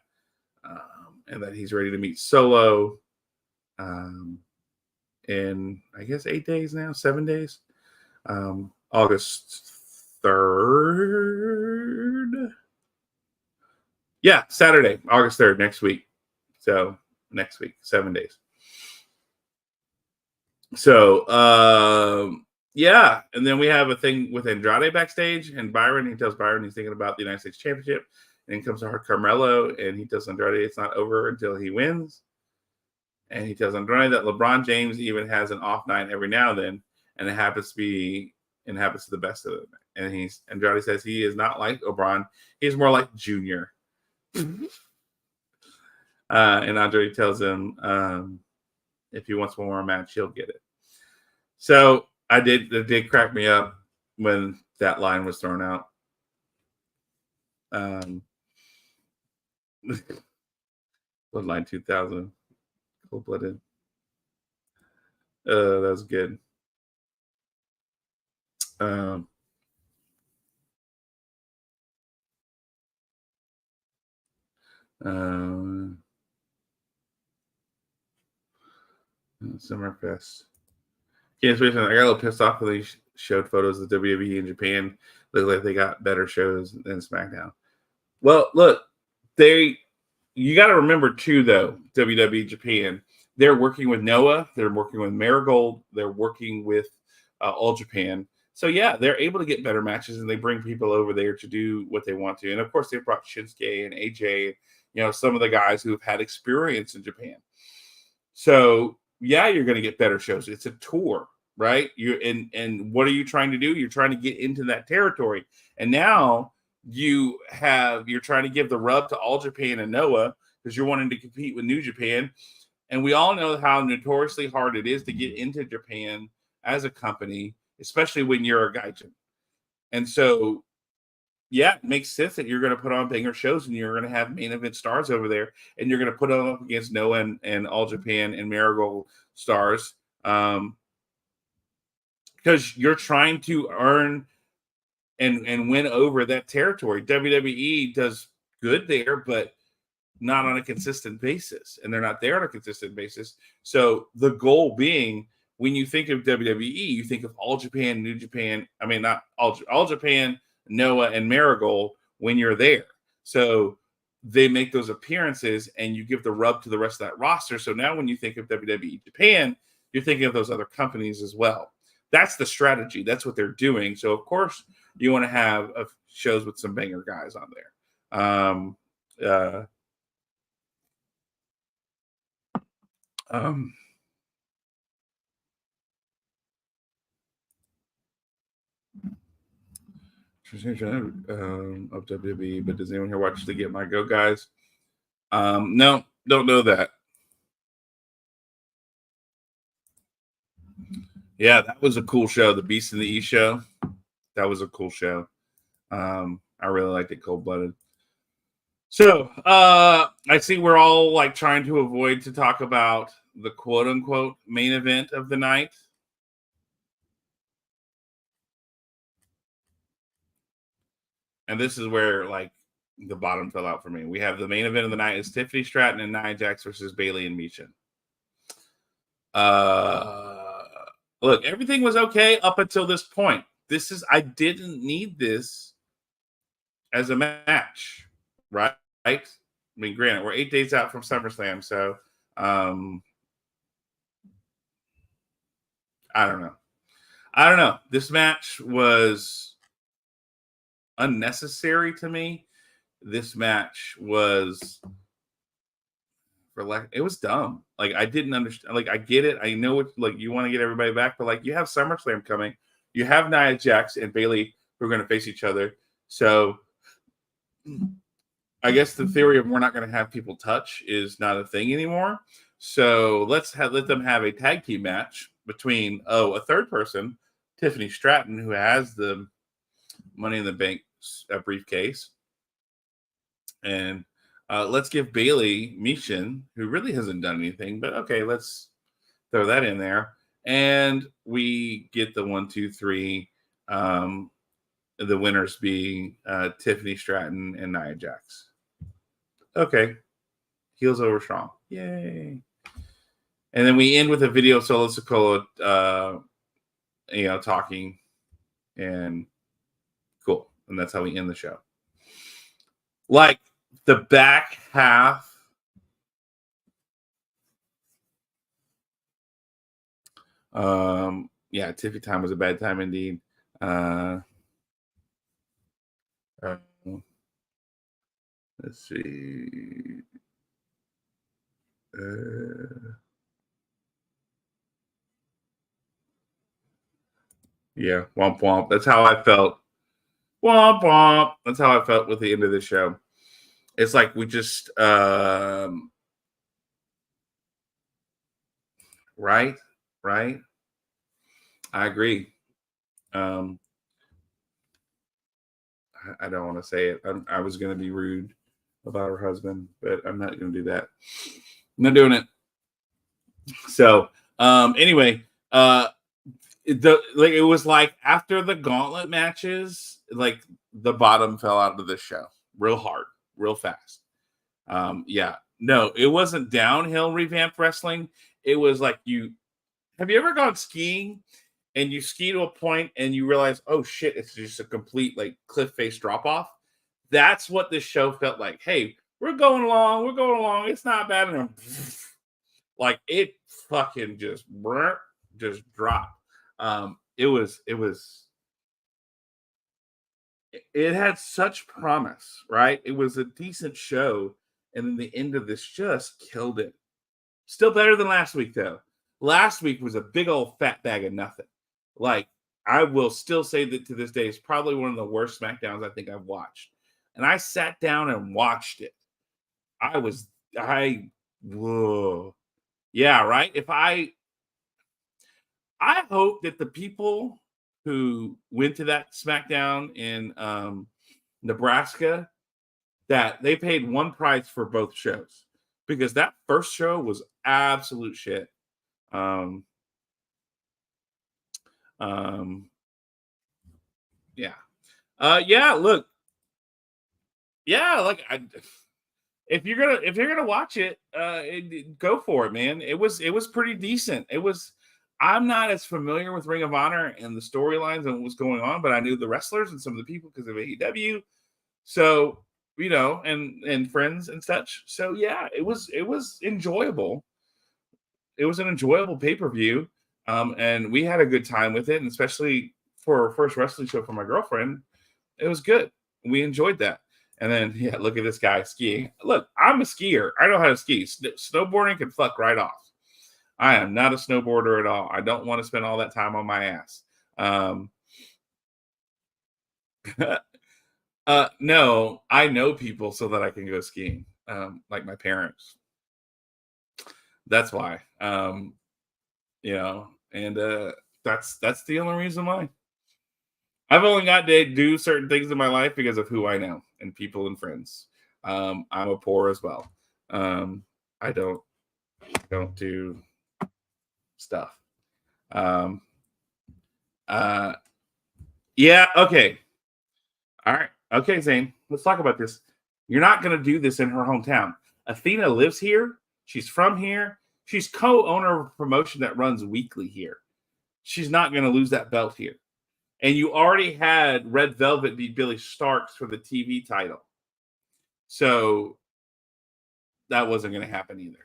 S2: and that he's ready to meet Solo. In, I guess, 8 days now, 7 days. August 3rd. Yeah, Saturday, August 3rd, next week. So next week, 7 days. So, yeah. And then we have a thing with Andrade backstage, and Byron, he tells Byron he's thinking about the United States Championship. And he comes to Carmelo, and he tells Andrade it's not over until he wins. And he tells Andrade that LeBron James even has an off night every now and then, and it happens to the best of the night. And Andrade says he is not like O'Brien. He's more like Junior. And Andrade tells him if he wants one more match, he'll get it. So it did crack me up when that line was thrown out. Bloodline 2000. Cold-blooded. That was good. Summerfest. Can't I got a little pissed off when they showed photos of WWE in Japan. Looked like they got better shows than SmackDown. Well, look, you got to remember too, though, WWE Japan, they're working with Noah, they're working with Marigold, they're working with All Japan. So yeah, they're able to get better matches, and they bring people over there to do what they want to. And of course, they brought Shinsuke and AJ, some of the guys who have had experience in Japan. So yeah, you're going to get better shows. It's a tour, right? And what are you trying to do? You're trying to get into that territory, and now you're trying to give the rub to All Japan and Noah because you're wanting to compete with New Japan. And we all know how notoriously hard it is to get into Japan as a company, especially when you're a gaijin. And so, yeah, it makes sense that you're going to put on banger shows and you're going to have main event stars over there, and you're going to put them up against Noah and All Japan and Marigold stars because you're trying to earn and win over that territory. WWE does good there, but not on a consistent basis, and they're not there on a consistent basis. So the goal being, when you think of WWE, you think of All Japan, New Japan. I mean, not All Japan, Noah, and Marigold when you're there. So they make those appearances, and you give the rub to the rest of that roster. So now when you think of WWE Japan, you're thinking of those other companies as well. That's the strategy. That's what they're doing. So, of course, you want to have shows with some banger guys on there. Of WWE, but does anyone here watch the Get My Go guys? No, don't know that. Yeah, that was a cool show. The Beast and the E show. That was a cool show. I really liked it, cold-blooded. So I see we're all like trying to avoid to talk about the quote-unquote main event of the night. And this is where like the bottom fell out for me. We have the main event of the night is Tiffany Stratton and Nia Jax versus Bayley and Misha. Look, everything was okay up until this point. I didn't need this as a match, right? I mean, granted, we're 8 days out from SummerSlam, so I don't know. This match was unnecessary to me. This match was it was dumb. Like, I didn't understand. Like, I get it. I know what, like, you want to get everybody back, but like, you have SummerSlam coming. You have Nia Jax and Bayley who are going to face each other. So I guess the theory of we're not going to have people touch is not a thing anymore. So let them have a tag team match between a third person, Tiffany Stratton, who has the Money in the Bank briefcase, and let's give Bayley Mishin, who really hasn't done anything, but okay, let's throw that in there, and we get the 1, 2, 3. The winners being Tiffany Stratton and Nia Jax. Okay, heels over strong, yay! And then we end with a video of Solo Sikoa, talking, and cool, and that's how we end the show. Like, the back half, Tiffy time was a bad time indeed. Let's see. Yeah, womp womp. That's how I felt Womp womp. That's how I felt with the end of the show. It's like we just right. I agree. I don't want to say it. I was going to be rude about her husband, but I'm not going to do that. I'm not doing it. So, anyway, it was like after the gauntlet matches, like the bottom fell out of the show real hard, real fast. Yeah, no, it wasn't downhill revamped wrestling. It was like have you ever gone skiing and you ski to a point and you realize, oh shit, it's just a complete like cliff face drop off? That's what this show felt like. Hey, we're going along. It's not bad enough. Like it fucking just dropped. It had such promise, right? It was a decent show, and then the end of this just killed it. Still better than last week, though. Last week was a big old fat bag of nothing. Like, I will still say that to this day, it's probably one of the worst Smackdowns I think I've watched. And I sat down and watched it. Whoa. Yeah, right? I hope that the people who went to that Smackdown in Nebraska, that they paid one price for both shows, because that first show was absolute shit. Yeah. Look, yeah, like if you're gonna watch it, go for it, man. It was pretty decent. I'm not as familiar with Ring of Honor and the storylines and what was going on, but I knew the wrestlers and some of the people because of AEW. So, and friends and such. So yeah, it was enjoyable. It was an enjoyable pay-per-view. And we had a good time with it, and especially for our first wrestling show for my girlfriend, it was good. We enjoyed that. And then, yeah, look at this guy skiing. Look, I'm a skier. I know how to ski. Snowboarding can fuck right off. I am not a snowboarder at all. I don't want to spend all that time on my ass. No, I know people so that I can go skiing, like my parents. That's why. And that's the only reason why. I've only got to do certain things in my life because of who I know and people and friends. I'm a poor as well. I don't do stuff. Yeah. Okay. All right. Okay, Zane. Let's talk about this. You're not going to do this in her hometown. Athena lives here. She's from here. She's co-owner of a promotion that runs weekly here. She's not going to lose that belt here. And you already had Red Velvet beat Billy Starks for the TV title. So that wasn't going to happen either.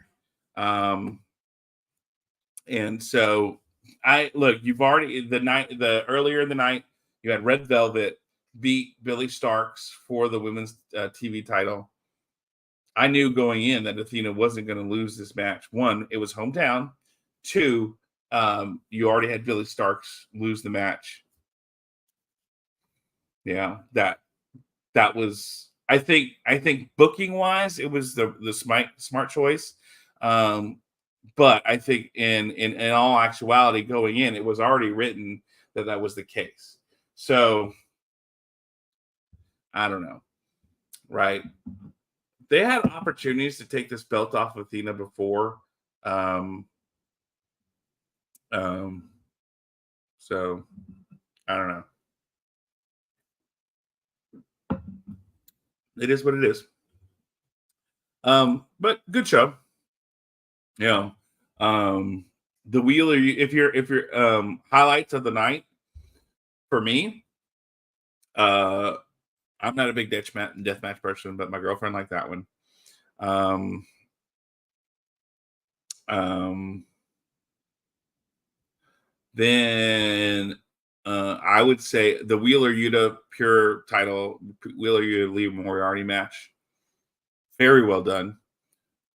S2: And so you've already earlier in the night, you had Red Velvet beat Billy Starks for the women's TV title. I knew going in that Athena wasn't going to lose this match. One, it was hometown. Two, you already had Billy Starks lose the match. Yeah, that was, I think booking wise, it was the smart choice. But I think in all actuality, going in, it was already written that was the case. So I don't know, right? They had opportunities to take this belt off of Athena before. So I don't know. It is what it is. But good show. Yeah. The Wheeler, if you're highlights of the night for me, I'm not a big deathmatch person, but my girlfriend liked that one. Then I would say the Wheeler Yuta Pure title, Wheeler Yuta Lee Moriarty match. Very well done.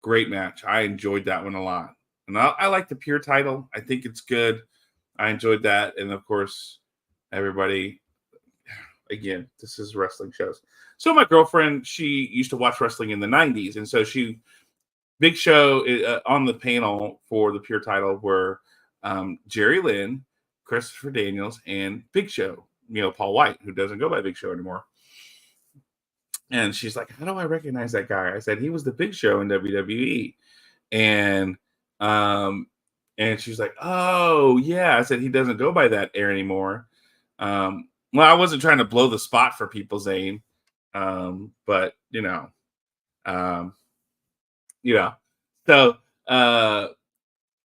S2: Great match. I enjoyed that one a lot. And I like the Pure title. I think it's good. I enjoyed that. And of course, everybody, again, this is wrestling shows. So my girlfriend, she used to watch wrestling in the 90s. And so Big Show on the panel for the Pure title were Jerry Lynn, Christopher Daniels, and Big Show, Paul White, who doesn't go by Big Show anymore. And she's like, how do I recognize that guy? I said, he was the Big Show in WWE. And she's like, oh, yeah. I said, he doesn't go by that air anymore. Well, I wasn't trying to blow the spot for people, Zane. But, So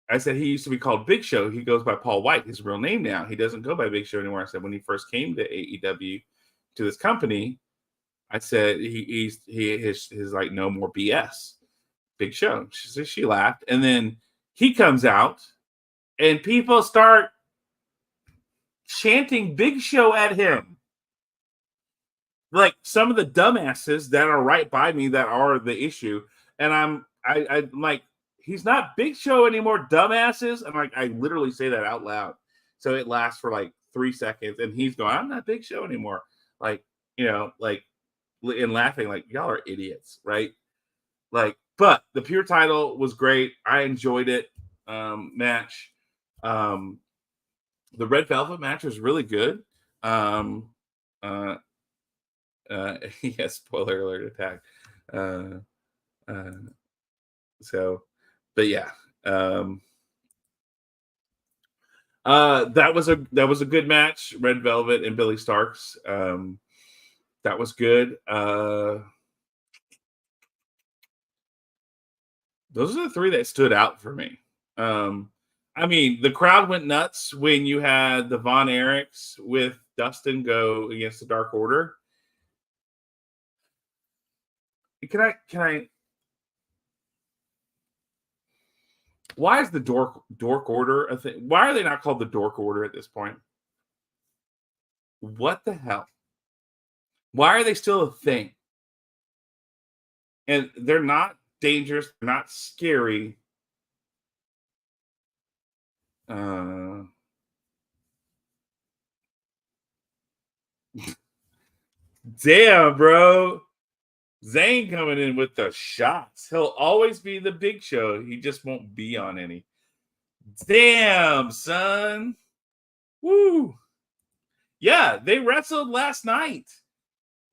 S2: I said, he used to be called Big Show. He goes by Paul White, his real name now. He doesn't go by Big Show anymore. I said, when he first came to AEW, to this company, I said, his like, no more BS. Big Show. She laughed. And then he comes out and people start chanting Big Show at him. Like some of the dumbasses that are right by me that are the issue. And I'm like, he's not Big Show anymore, dumbasses. And like, I literally say that out loud. So it lasts for like 3 seconds. And he's going, I'm not Big Show anymore. Like, and laughing like, y'all are idiots, right? Like, but the Pure title was great. I enjoyed it. Match. The Red Velvet match was really good. Yes, spoiler alert attack. But yeah. That was a good match. Red Velvet and Billy Starks. That was good. Those are the three that stood out for me. I mean, the crowd went nuts when you had the Von Erichs with Dustin go against the Dark Order. Can I? Why is the Dork Order a thing? Why are they not called the Dork Order at this point? What the hell? Why are they still a thing? And they're not dangerous, they're not scary. Damn, bro. Zane coming in with the shots. He'll always be the Big Show. He just won't be on any. Damn, son. Woo. Yeah, they wrestled last night.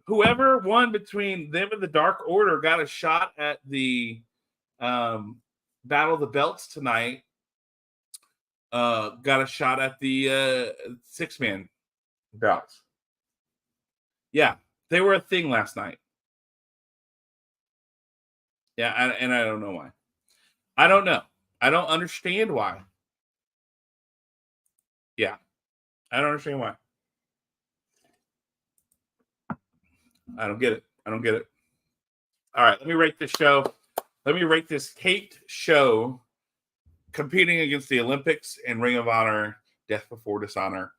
S2: Whoever won between them and the Dark Order got a shot at the Battle of the Belts tonight. Got a shot at the 6-man belts. Yeah, they were a thing last night. Yeah, and I don't know why. I don't know. I don't understand why. Yeah, I don't understand why. I don't get it. All right, let me rate this show. Let me rate this taped show competing against the Olympics and Ring of Honor, Death Before Dishonor.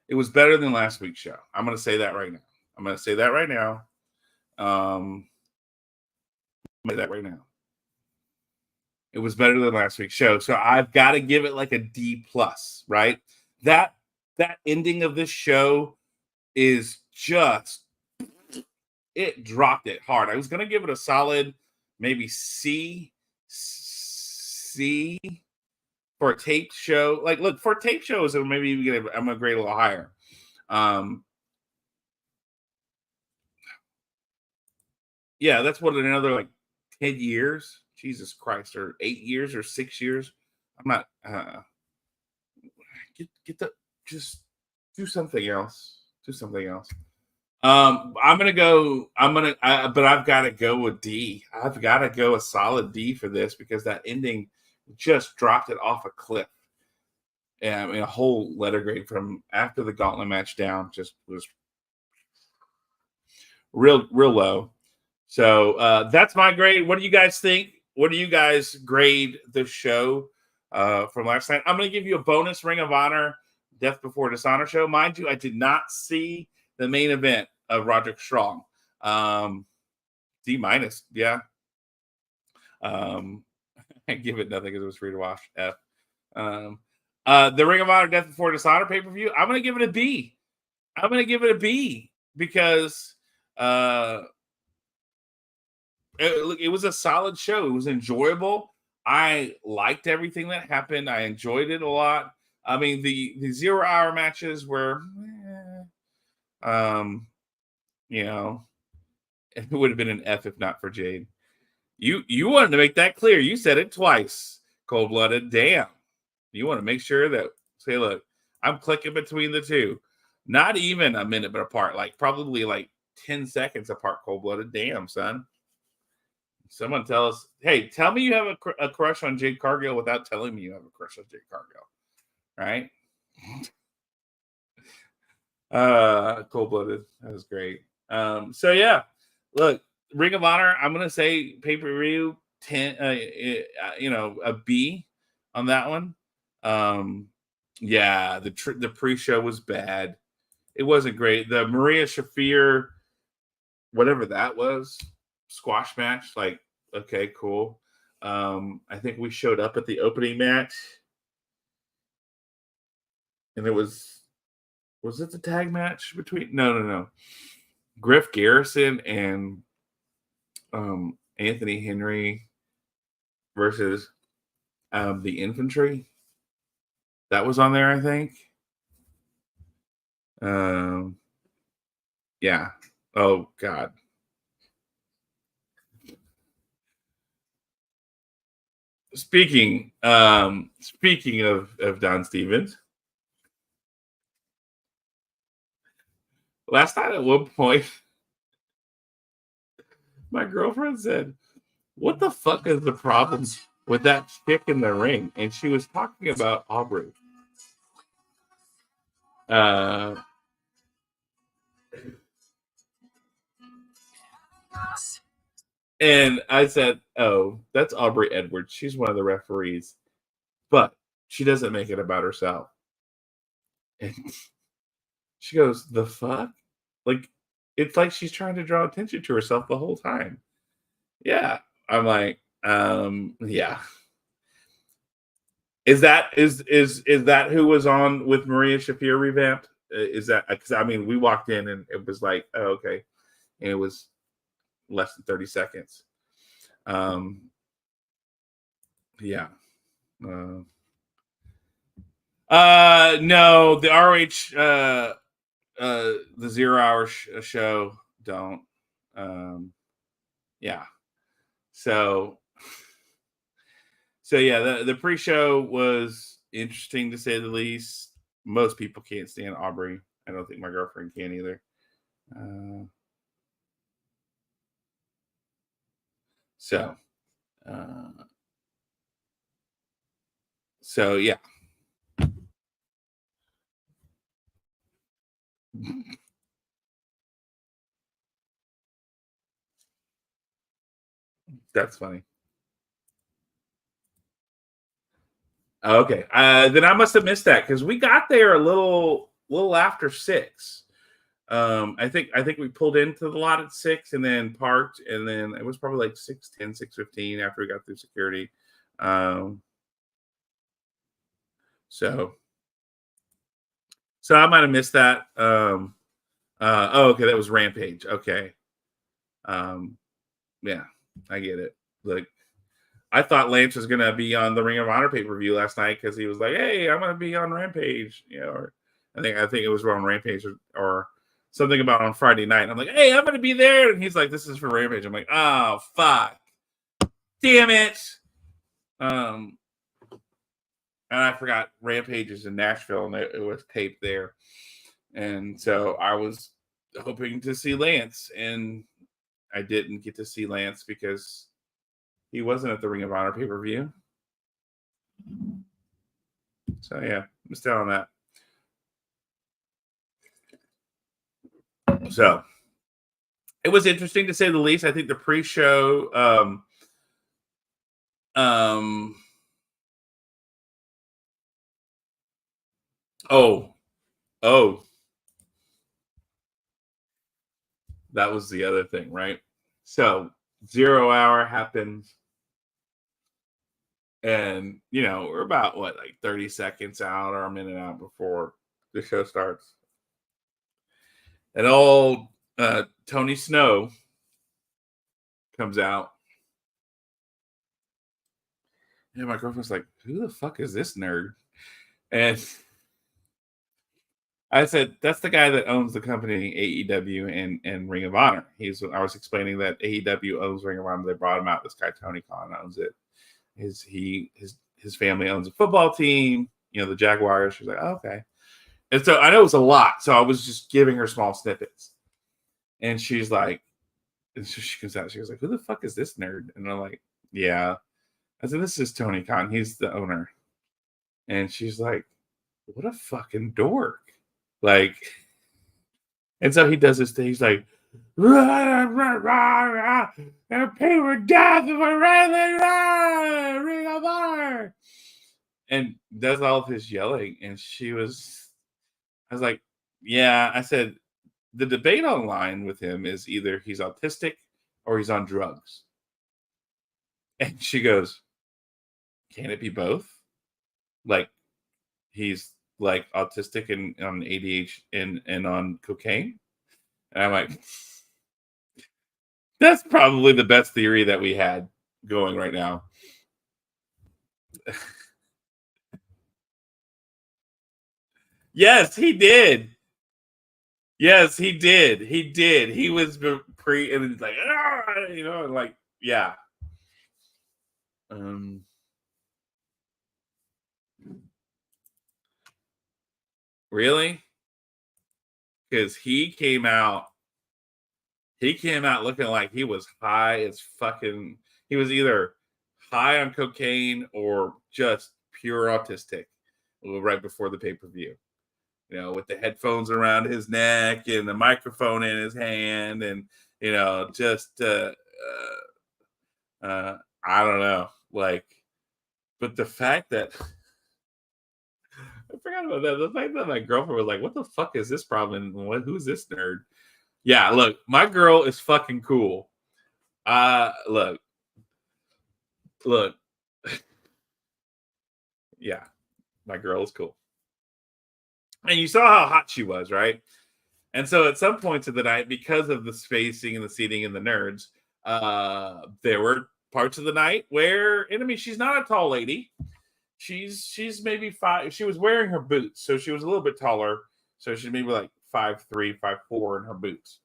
S2: It was better than last week's show. I'm going to say that right now. It was better than last week's show. So I've got to give it like a D+, right? That ending of this show is just, it dropped it hard. I was going to give it a solid maybe C for a taped show. Like, look, for tape shows, I'm going to grade a little higher. Yeah, that's what, another like 10 years. Jesus Christ, or 8 years or 6 years. I'm not just do something else. But I've got to go with D. I've got to go a solid D for this because that ending just dropped it off a cliff. And I mean, a whole letter grade from after the gauntlet match down just was real low. So that's my grade. What do you guys think? What do you guys grade the show from last night? I'm going to give you a bonus Ring of Honor Death Before Dishonor show. Mind you, I did not see the main event of Roderick Strong. D-, yeah. I give it nothing because it was free to watch. F. The Ring of Honor Death Before Dishonor pay-per-view, I'm going to give it a B. I'm going to give it a B because it was a solid show. It was enjoyable. I liked everything that happened. I enjoyed it a lot. I mean, the 0 hour matches were, you know, it would have been an F if not for Jade. You wanted to make that clear. You said it twice. Cold blooded. Damn. You want to make sure that, say, look, I'm clicking between the two. Not even a minute but apart, like probably like 10 seconds apart. Cold blooded. Damn, son. Someone tell us, hey, tell me you have a crush on Jade Cargill without telling me you have a crush on Jade Cargill. Right? Cold blooded. That was great. So yeah, look, Ring of Honor, I'm gonna say pay-per-view 10, a B on that one. Yeah, the pre-show was bad. It wasn't great. The Maria Shafir, whatever that was, squash match, like, okay, cool. I think we showed up at the opening match, and it was it the tag match between? No. Griff Garrison and Anthony Henry versus the Infantry. That was on there, I think. Yeah. Oh God. Speaking of Don Stevens, last night at one point, my girlfriend said, "What the fuck is the problem with that chick in the ring?" And she was talking about Aubrey. And I said, "Oh, that's Aubrey Edwards. She's one of the referees, but she doesn't make it about herself." And she goes, "The fuck?" Like, it's like she's trying to draw attention to herself the whole time. Yeah. I'm like, yeah. Is that who was on with Maria Shafir revamped? Is that, because I mean, we walked in and it was like, oh, okay. And it was less than 30 seconds. Yeah. No, the ROH the 0 hour show don't. Yeah. So yeah, the pre-show was interesting to say the least. Most people can't stand Aubrey. I don't think my girlfriend can either. So yeah. That's funny. Okay. Then I must have missed that because we got there a little after 6. I think we pulled into the lot at 6 and then parked, and then it was probably like 6:10, 6:15 after we got through security. So I might have missed that. Oh, okay, that was Rampage. Okay. Yeah, I get it. Like, I thought Lance was gonna be on the Ring of Honor pay-per-view last night because he was like, "Hey, I'm gonna be on Rampage," or I think it was on Rampage or something about on Friday night. I'm like, "Hey, I'm gonna be there," and he's like, "This is for Rampage." I'm like, "Oh fuck, damn it!" And I forgot Rampage is in Nashville, and it was taped there, and so I was hoping to see Lance, and I didn't get to see Lance because he wasn't at the Ring of Honor pay-per-view. So yeah, missed out on that. So it was interesting to say the least. I think the pre-show that was the other thing, right? So 0 hour happens, And, you know, we're about, what, like 30 seconds out or a minute out before the show starts. And old Tony Snow comes out. And my girlfriend's like, who the fuck is this nerd? And I said, that's the guy that owns the company AEW and Ring of Honor. I was explaining that AEW owns Ring of Honor. They brought him out. This guy, Tony Khan, owns it. His family owns a football team, you know, the Jaguars. She's like, oh, okay. And so I know it was a lot. So I was just giving her small snippets. And she's like, and so she comes out, she was like, who the fuck is this nerd? And I'm like, yeah. I said, this is Tony Khan. He's the owner. And she's like, what a fucking dork. Like, and so he does this thing. He's like, and pay for death for Ring of Honor. And does all of his yelling. And I was like, yeah. I said, the debate online with him is either he's autistic or he's on drugs. And she goes, can it be both? Like, he's like autistic and on ADHD and on cocaine? And I'm like, that's probably the best theory that we had going right now. Yes, he did. Yes, he did. He did. He was and it's like, you know, and like, yeah. Really? Because he came out looking like he was high as fucking. He was either high on cocaine or just pure autistic right before the pay-per-view. You know, with the headphones around his neck and the microphone in his hand, and you know, just I don't know, like, but the fact that I forgot about that. The fact that my girlfriend was like, "What the fuck is this problem? And who's this nerd?" Yeah, look, my girl is fucking cool. Look. Yeah, my girl is cool. And you saw how hot she was, right? And so at some points of the night, because of the spacing and the seating and the nerds, there were parts of the night where, and I mean, she's not a tall lady. She's maybe 5. She was wearing her boots, so she was a little bit taller. So she's maybe like 5'3", 5'4" in her boots,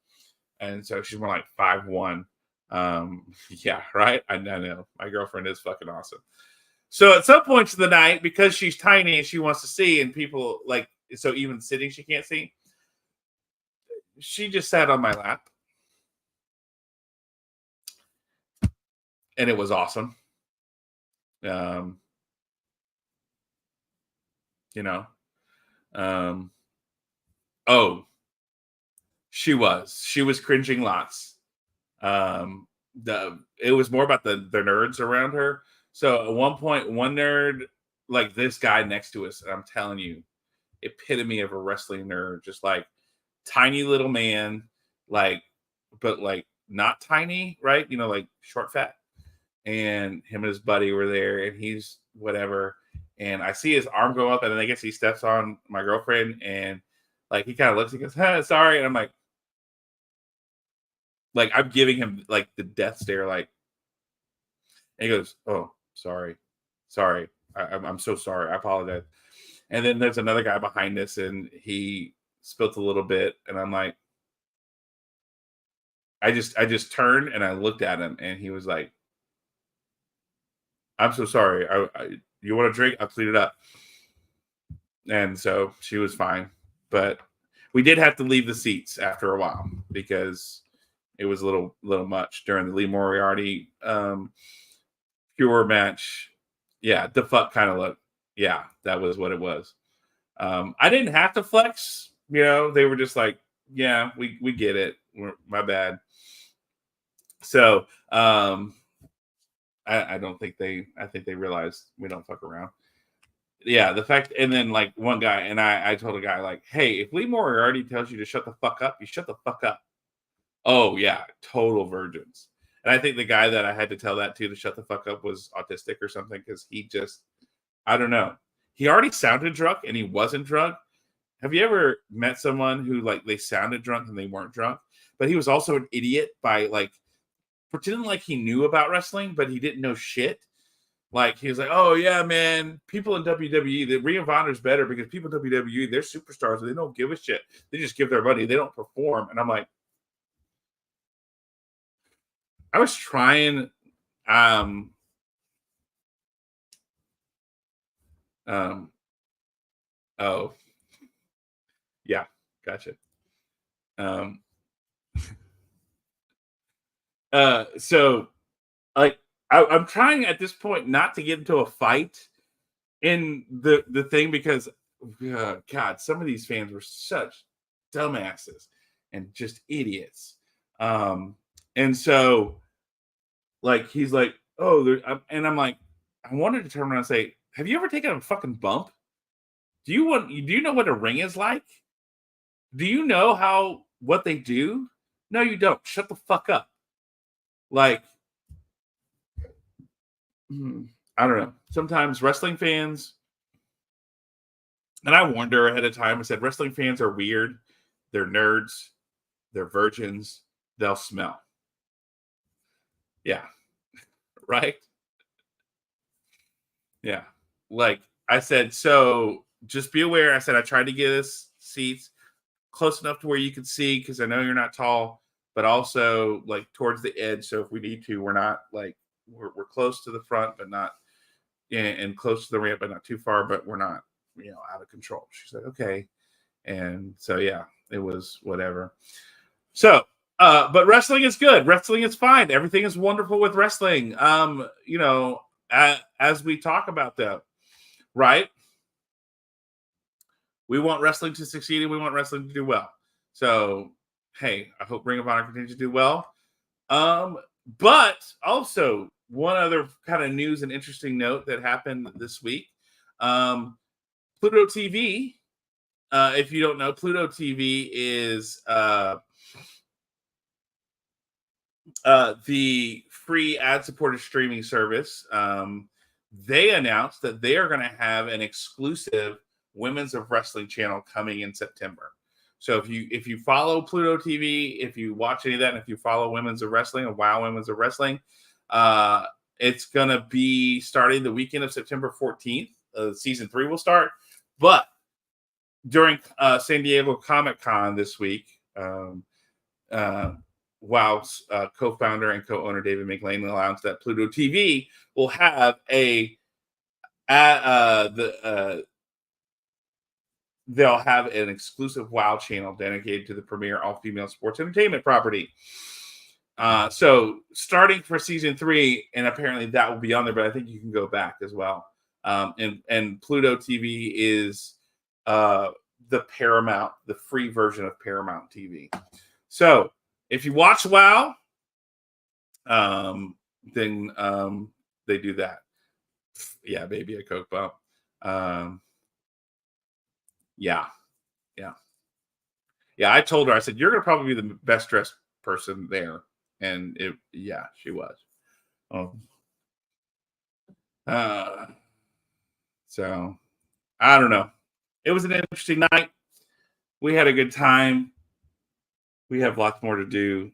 S2: and so she's more like 5'1". Yeah, right. I know my girlfriend is fucking awesome. So at some points of the night, because she's tiny and she wants to see, and people like, so even sitting she can't see. She just sat on my lap, and it was awesome. You know, oh, she was cringing lots. It was more about the nerds around her. So at one point, one nerd, like this guy next to us, and I'm telling you, epitome of a wrestling nerd, just like tiny little man, like, but like not tiny, right? You know, like short, fat. And him and his buddy were there, and he's whatever. And I see his arm go up, and then I guess he steps on my girlfriend, and like he kind of looks, he goes, sorry. And I'm like I'm giving him like the death stare, like, and he goes, oh, sorry. I'm so sorry. I apologize. And then there's another guy behind us, and he spilt a little bit, and I'm like, I just turned and I looked at him, and he was like, I'm so sorry. You want a drink? I'll clean it up. And so she was fine, but we did have to leave the seats after a while because it was a little much during the Lee Moriarty pure match. Yeah, the fuck kind of look. Yeah, that was what it was. I didn't have to flex. You know, they were just like, yeah, we get it. My bad. So I don't think I think they realized we don't fuck around. Yeah, the fact, and then like one guy, and I told a guy like, hey, if Lee Moriarty tells you to shut the fuck up, you shut the fuck up. Oh yeah, total virgins. And I think the guy that I had to tell that to shut the fuck up was autistic or something, because he just, I don't know. He already sounded drunk and he wasn't drunk. Have you ever met someone who like they sounded drunk and they weren't drunk, but he was also an idiot by like pretending like he knew about wrestling, but he didn't know shit. Like he was like, "Oh yeah, man, people in WWE, the Ring of Honor is better because people in WWE, they're superstars. They don't give a shit. They just give their money. They don't perform." And I'm like, I was trying. Oh, yeah, gotcha. So like I'm trying at this point not to get into a fight in the thing, because God, some of these fans were such dumbasses and just idiots. And so like he's like, oh, and I'm like, I wanted to turn around and say, have you ever taken a fucking bump? Do you know what a ring is like? Do you know what they do? No, you don't. Shut the fuck up. Like, I don't know. Sometimes wrestling fans, and I warned her ahead of time. I said, wrestling fans are weird. They're nerds. They're virgins. They'll smell. Yeah. Right? Yeah. Like I said, so just be aware. I said, I tried to get us seats close enough to where you can see, because I know you're not tall, but also like towards the edge. So if we need to, we're not like, we're close to the front, but not, and close to the ramp, but not too far, but we're not, out of control. She's like, okay. And so, yeah, it was whatever. So, but wrestling is good. Wrestling is fine. Everything is wonderful with wrestling. As we talk about that, right? We want wrestling to succeed and we want wrestling to do well. So, hey, I hope Ring of Honor continues to do well. But also, one other kind of news and interesting note that happened this week. Pluto TV, if you don't know, Pluto TV is the free ad-supported streaming service. They announced that they are going to have an exclusive Women's of Wrestling channel coming in September. So if you follow Pluto TV, if you watch any of that, and if you follow Women's of Wrestling or WoW Women's of Wrestling, it's going to be starting the weekend of September 14th. Season 3 will start. But during San Diego Comic-Con this week, WoW's co-founder and co-owner David McLean announced that Pluto TV will have they'll have an exclusive WoW channel dedicated to the premier all-female sports entertainment property. So starting for season 3, and apparently that will be on there, but I think you can go back as well. And Pluto TV is the Paramount, the free version of Paramount TV. So if you watch WoW, then they do that. Yeah, baby, a Coke bump. Yeah. I told her, I said, you're going to probably be the best dressed person there. And she was. So I don't know. It was an interesting night. We had a good time. We have lots more to do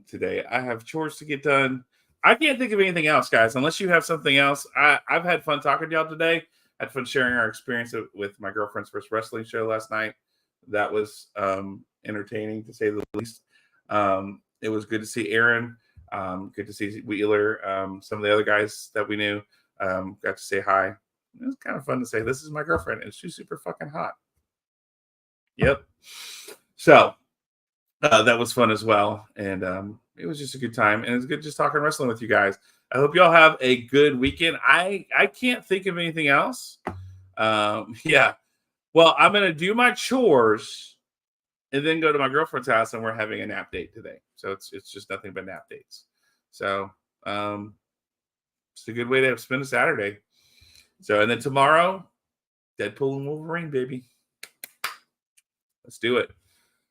S2: today. I have chores to get done. I can't think of anything else, guys, unless you have something else. I've had fun talking to y'all today. I had fun sharing our experience with my girlfriend's first wrestling show last night. That was entertaining, to say the least. It was good to see Aaron. Good to see Wheeler. Some of the other guys that we knew got to say hi. It was kind of fun to say, this is my girlfriend, and she's super fucking hot. Yep. So that was fun as well. And it was just a good time. And it's good just talking wrestling with you guys. I hope y'all have a good weekend. I can't think of anything else. Yeah. Well, I'm going to do my chores and then go to my girlfriend's house, and we're having a nap date today. So it's just nothing but nap dates. So it's a good way to spend a Saturday. So, and then tomorrow, Deadpool and Wolverine, baby. Let's do it.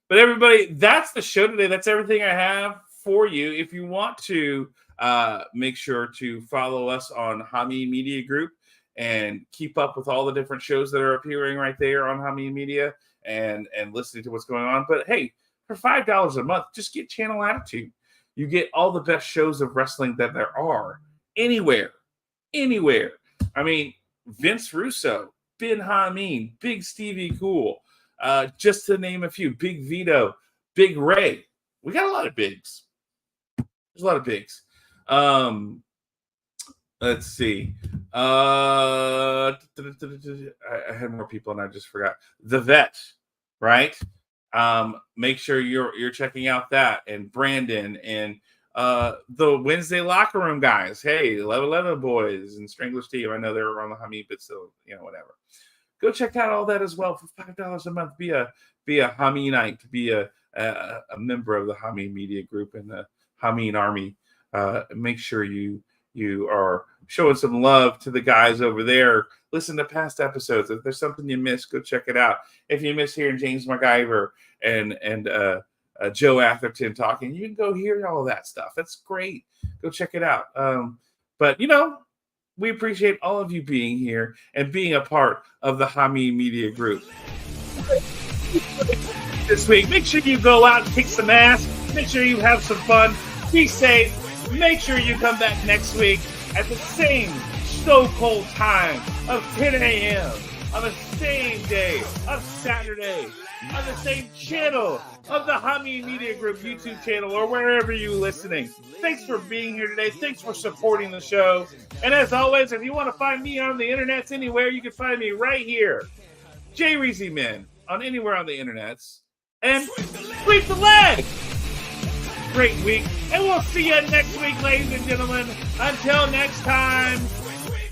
S2: But everybody, that's the show today. That's everything I have for you. If you want to make sure to follow us on Hamin Media Group and keep up with all the different shows that are appearing right there on Hamin Media and listening to what's going on. But hey, for $5 a month, just get Channel Attitude. You get all the best shows of wrestling that there are anywhere. I mean, Vince Russo, Ben Hamin, Big Stevie Cool, just to name a few, Big Vito, Big Ray. We got a lot of bigs. There's a lot of bigs. Let's see. I had more people and I just forgot. The Vet, right? Make sure you're checking out that, and Brandon and the Wednesday Locker Room guys. Hey, 11 boys and Strangler's Team. I know they were on the Hamin, but still, whatever. Go check out all that as well for $5 a month. Be a Haminite, be a member of the Hamin Media Group and the Hamin Army. Make sure you are showing some love to the guys over there. Listen to past episodes. If there's something you missed, go check it out. If you miss hearing James MacGyver and Joe Atherton talking, you can go hear all that stuff. That's great. Go check it out. But we appreciate all of you being here and being a part of the Hamin Media Group this week. Make sure you go out and kick some ass. Make sure you have some fun. Be safe. Make sure you come back next week at the same so-called time of 10 a.m. on the same day of Saturday on the same channel of the Hamin Media Group YouTube channel or wherever you're listening. Thanks for being here today. Thanks for supporting the show. And as always, if you want to find me on the internets anywhere, you can find me right here. Jay Reezy Men on anywhere on the internets. And sweep the leg! Great week. And we'll see you next week, ladies and gentlemen. Until next time.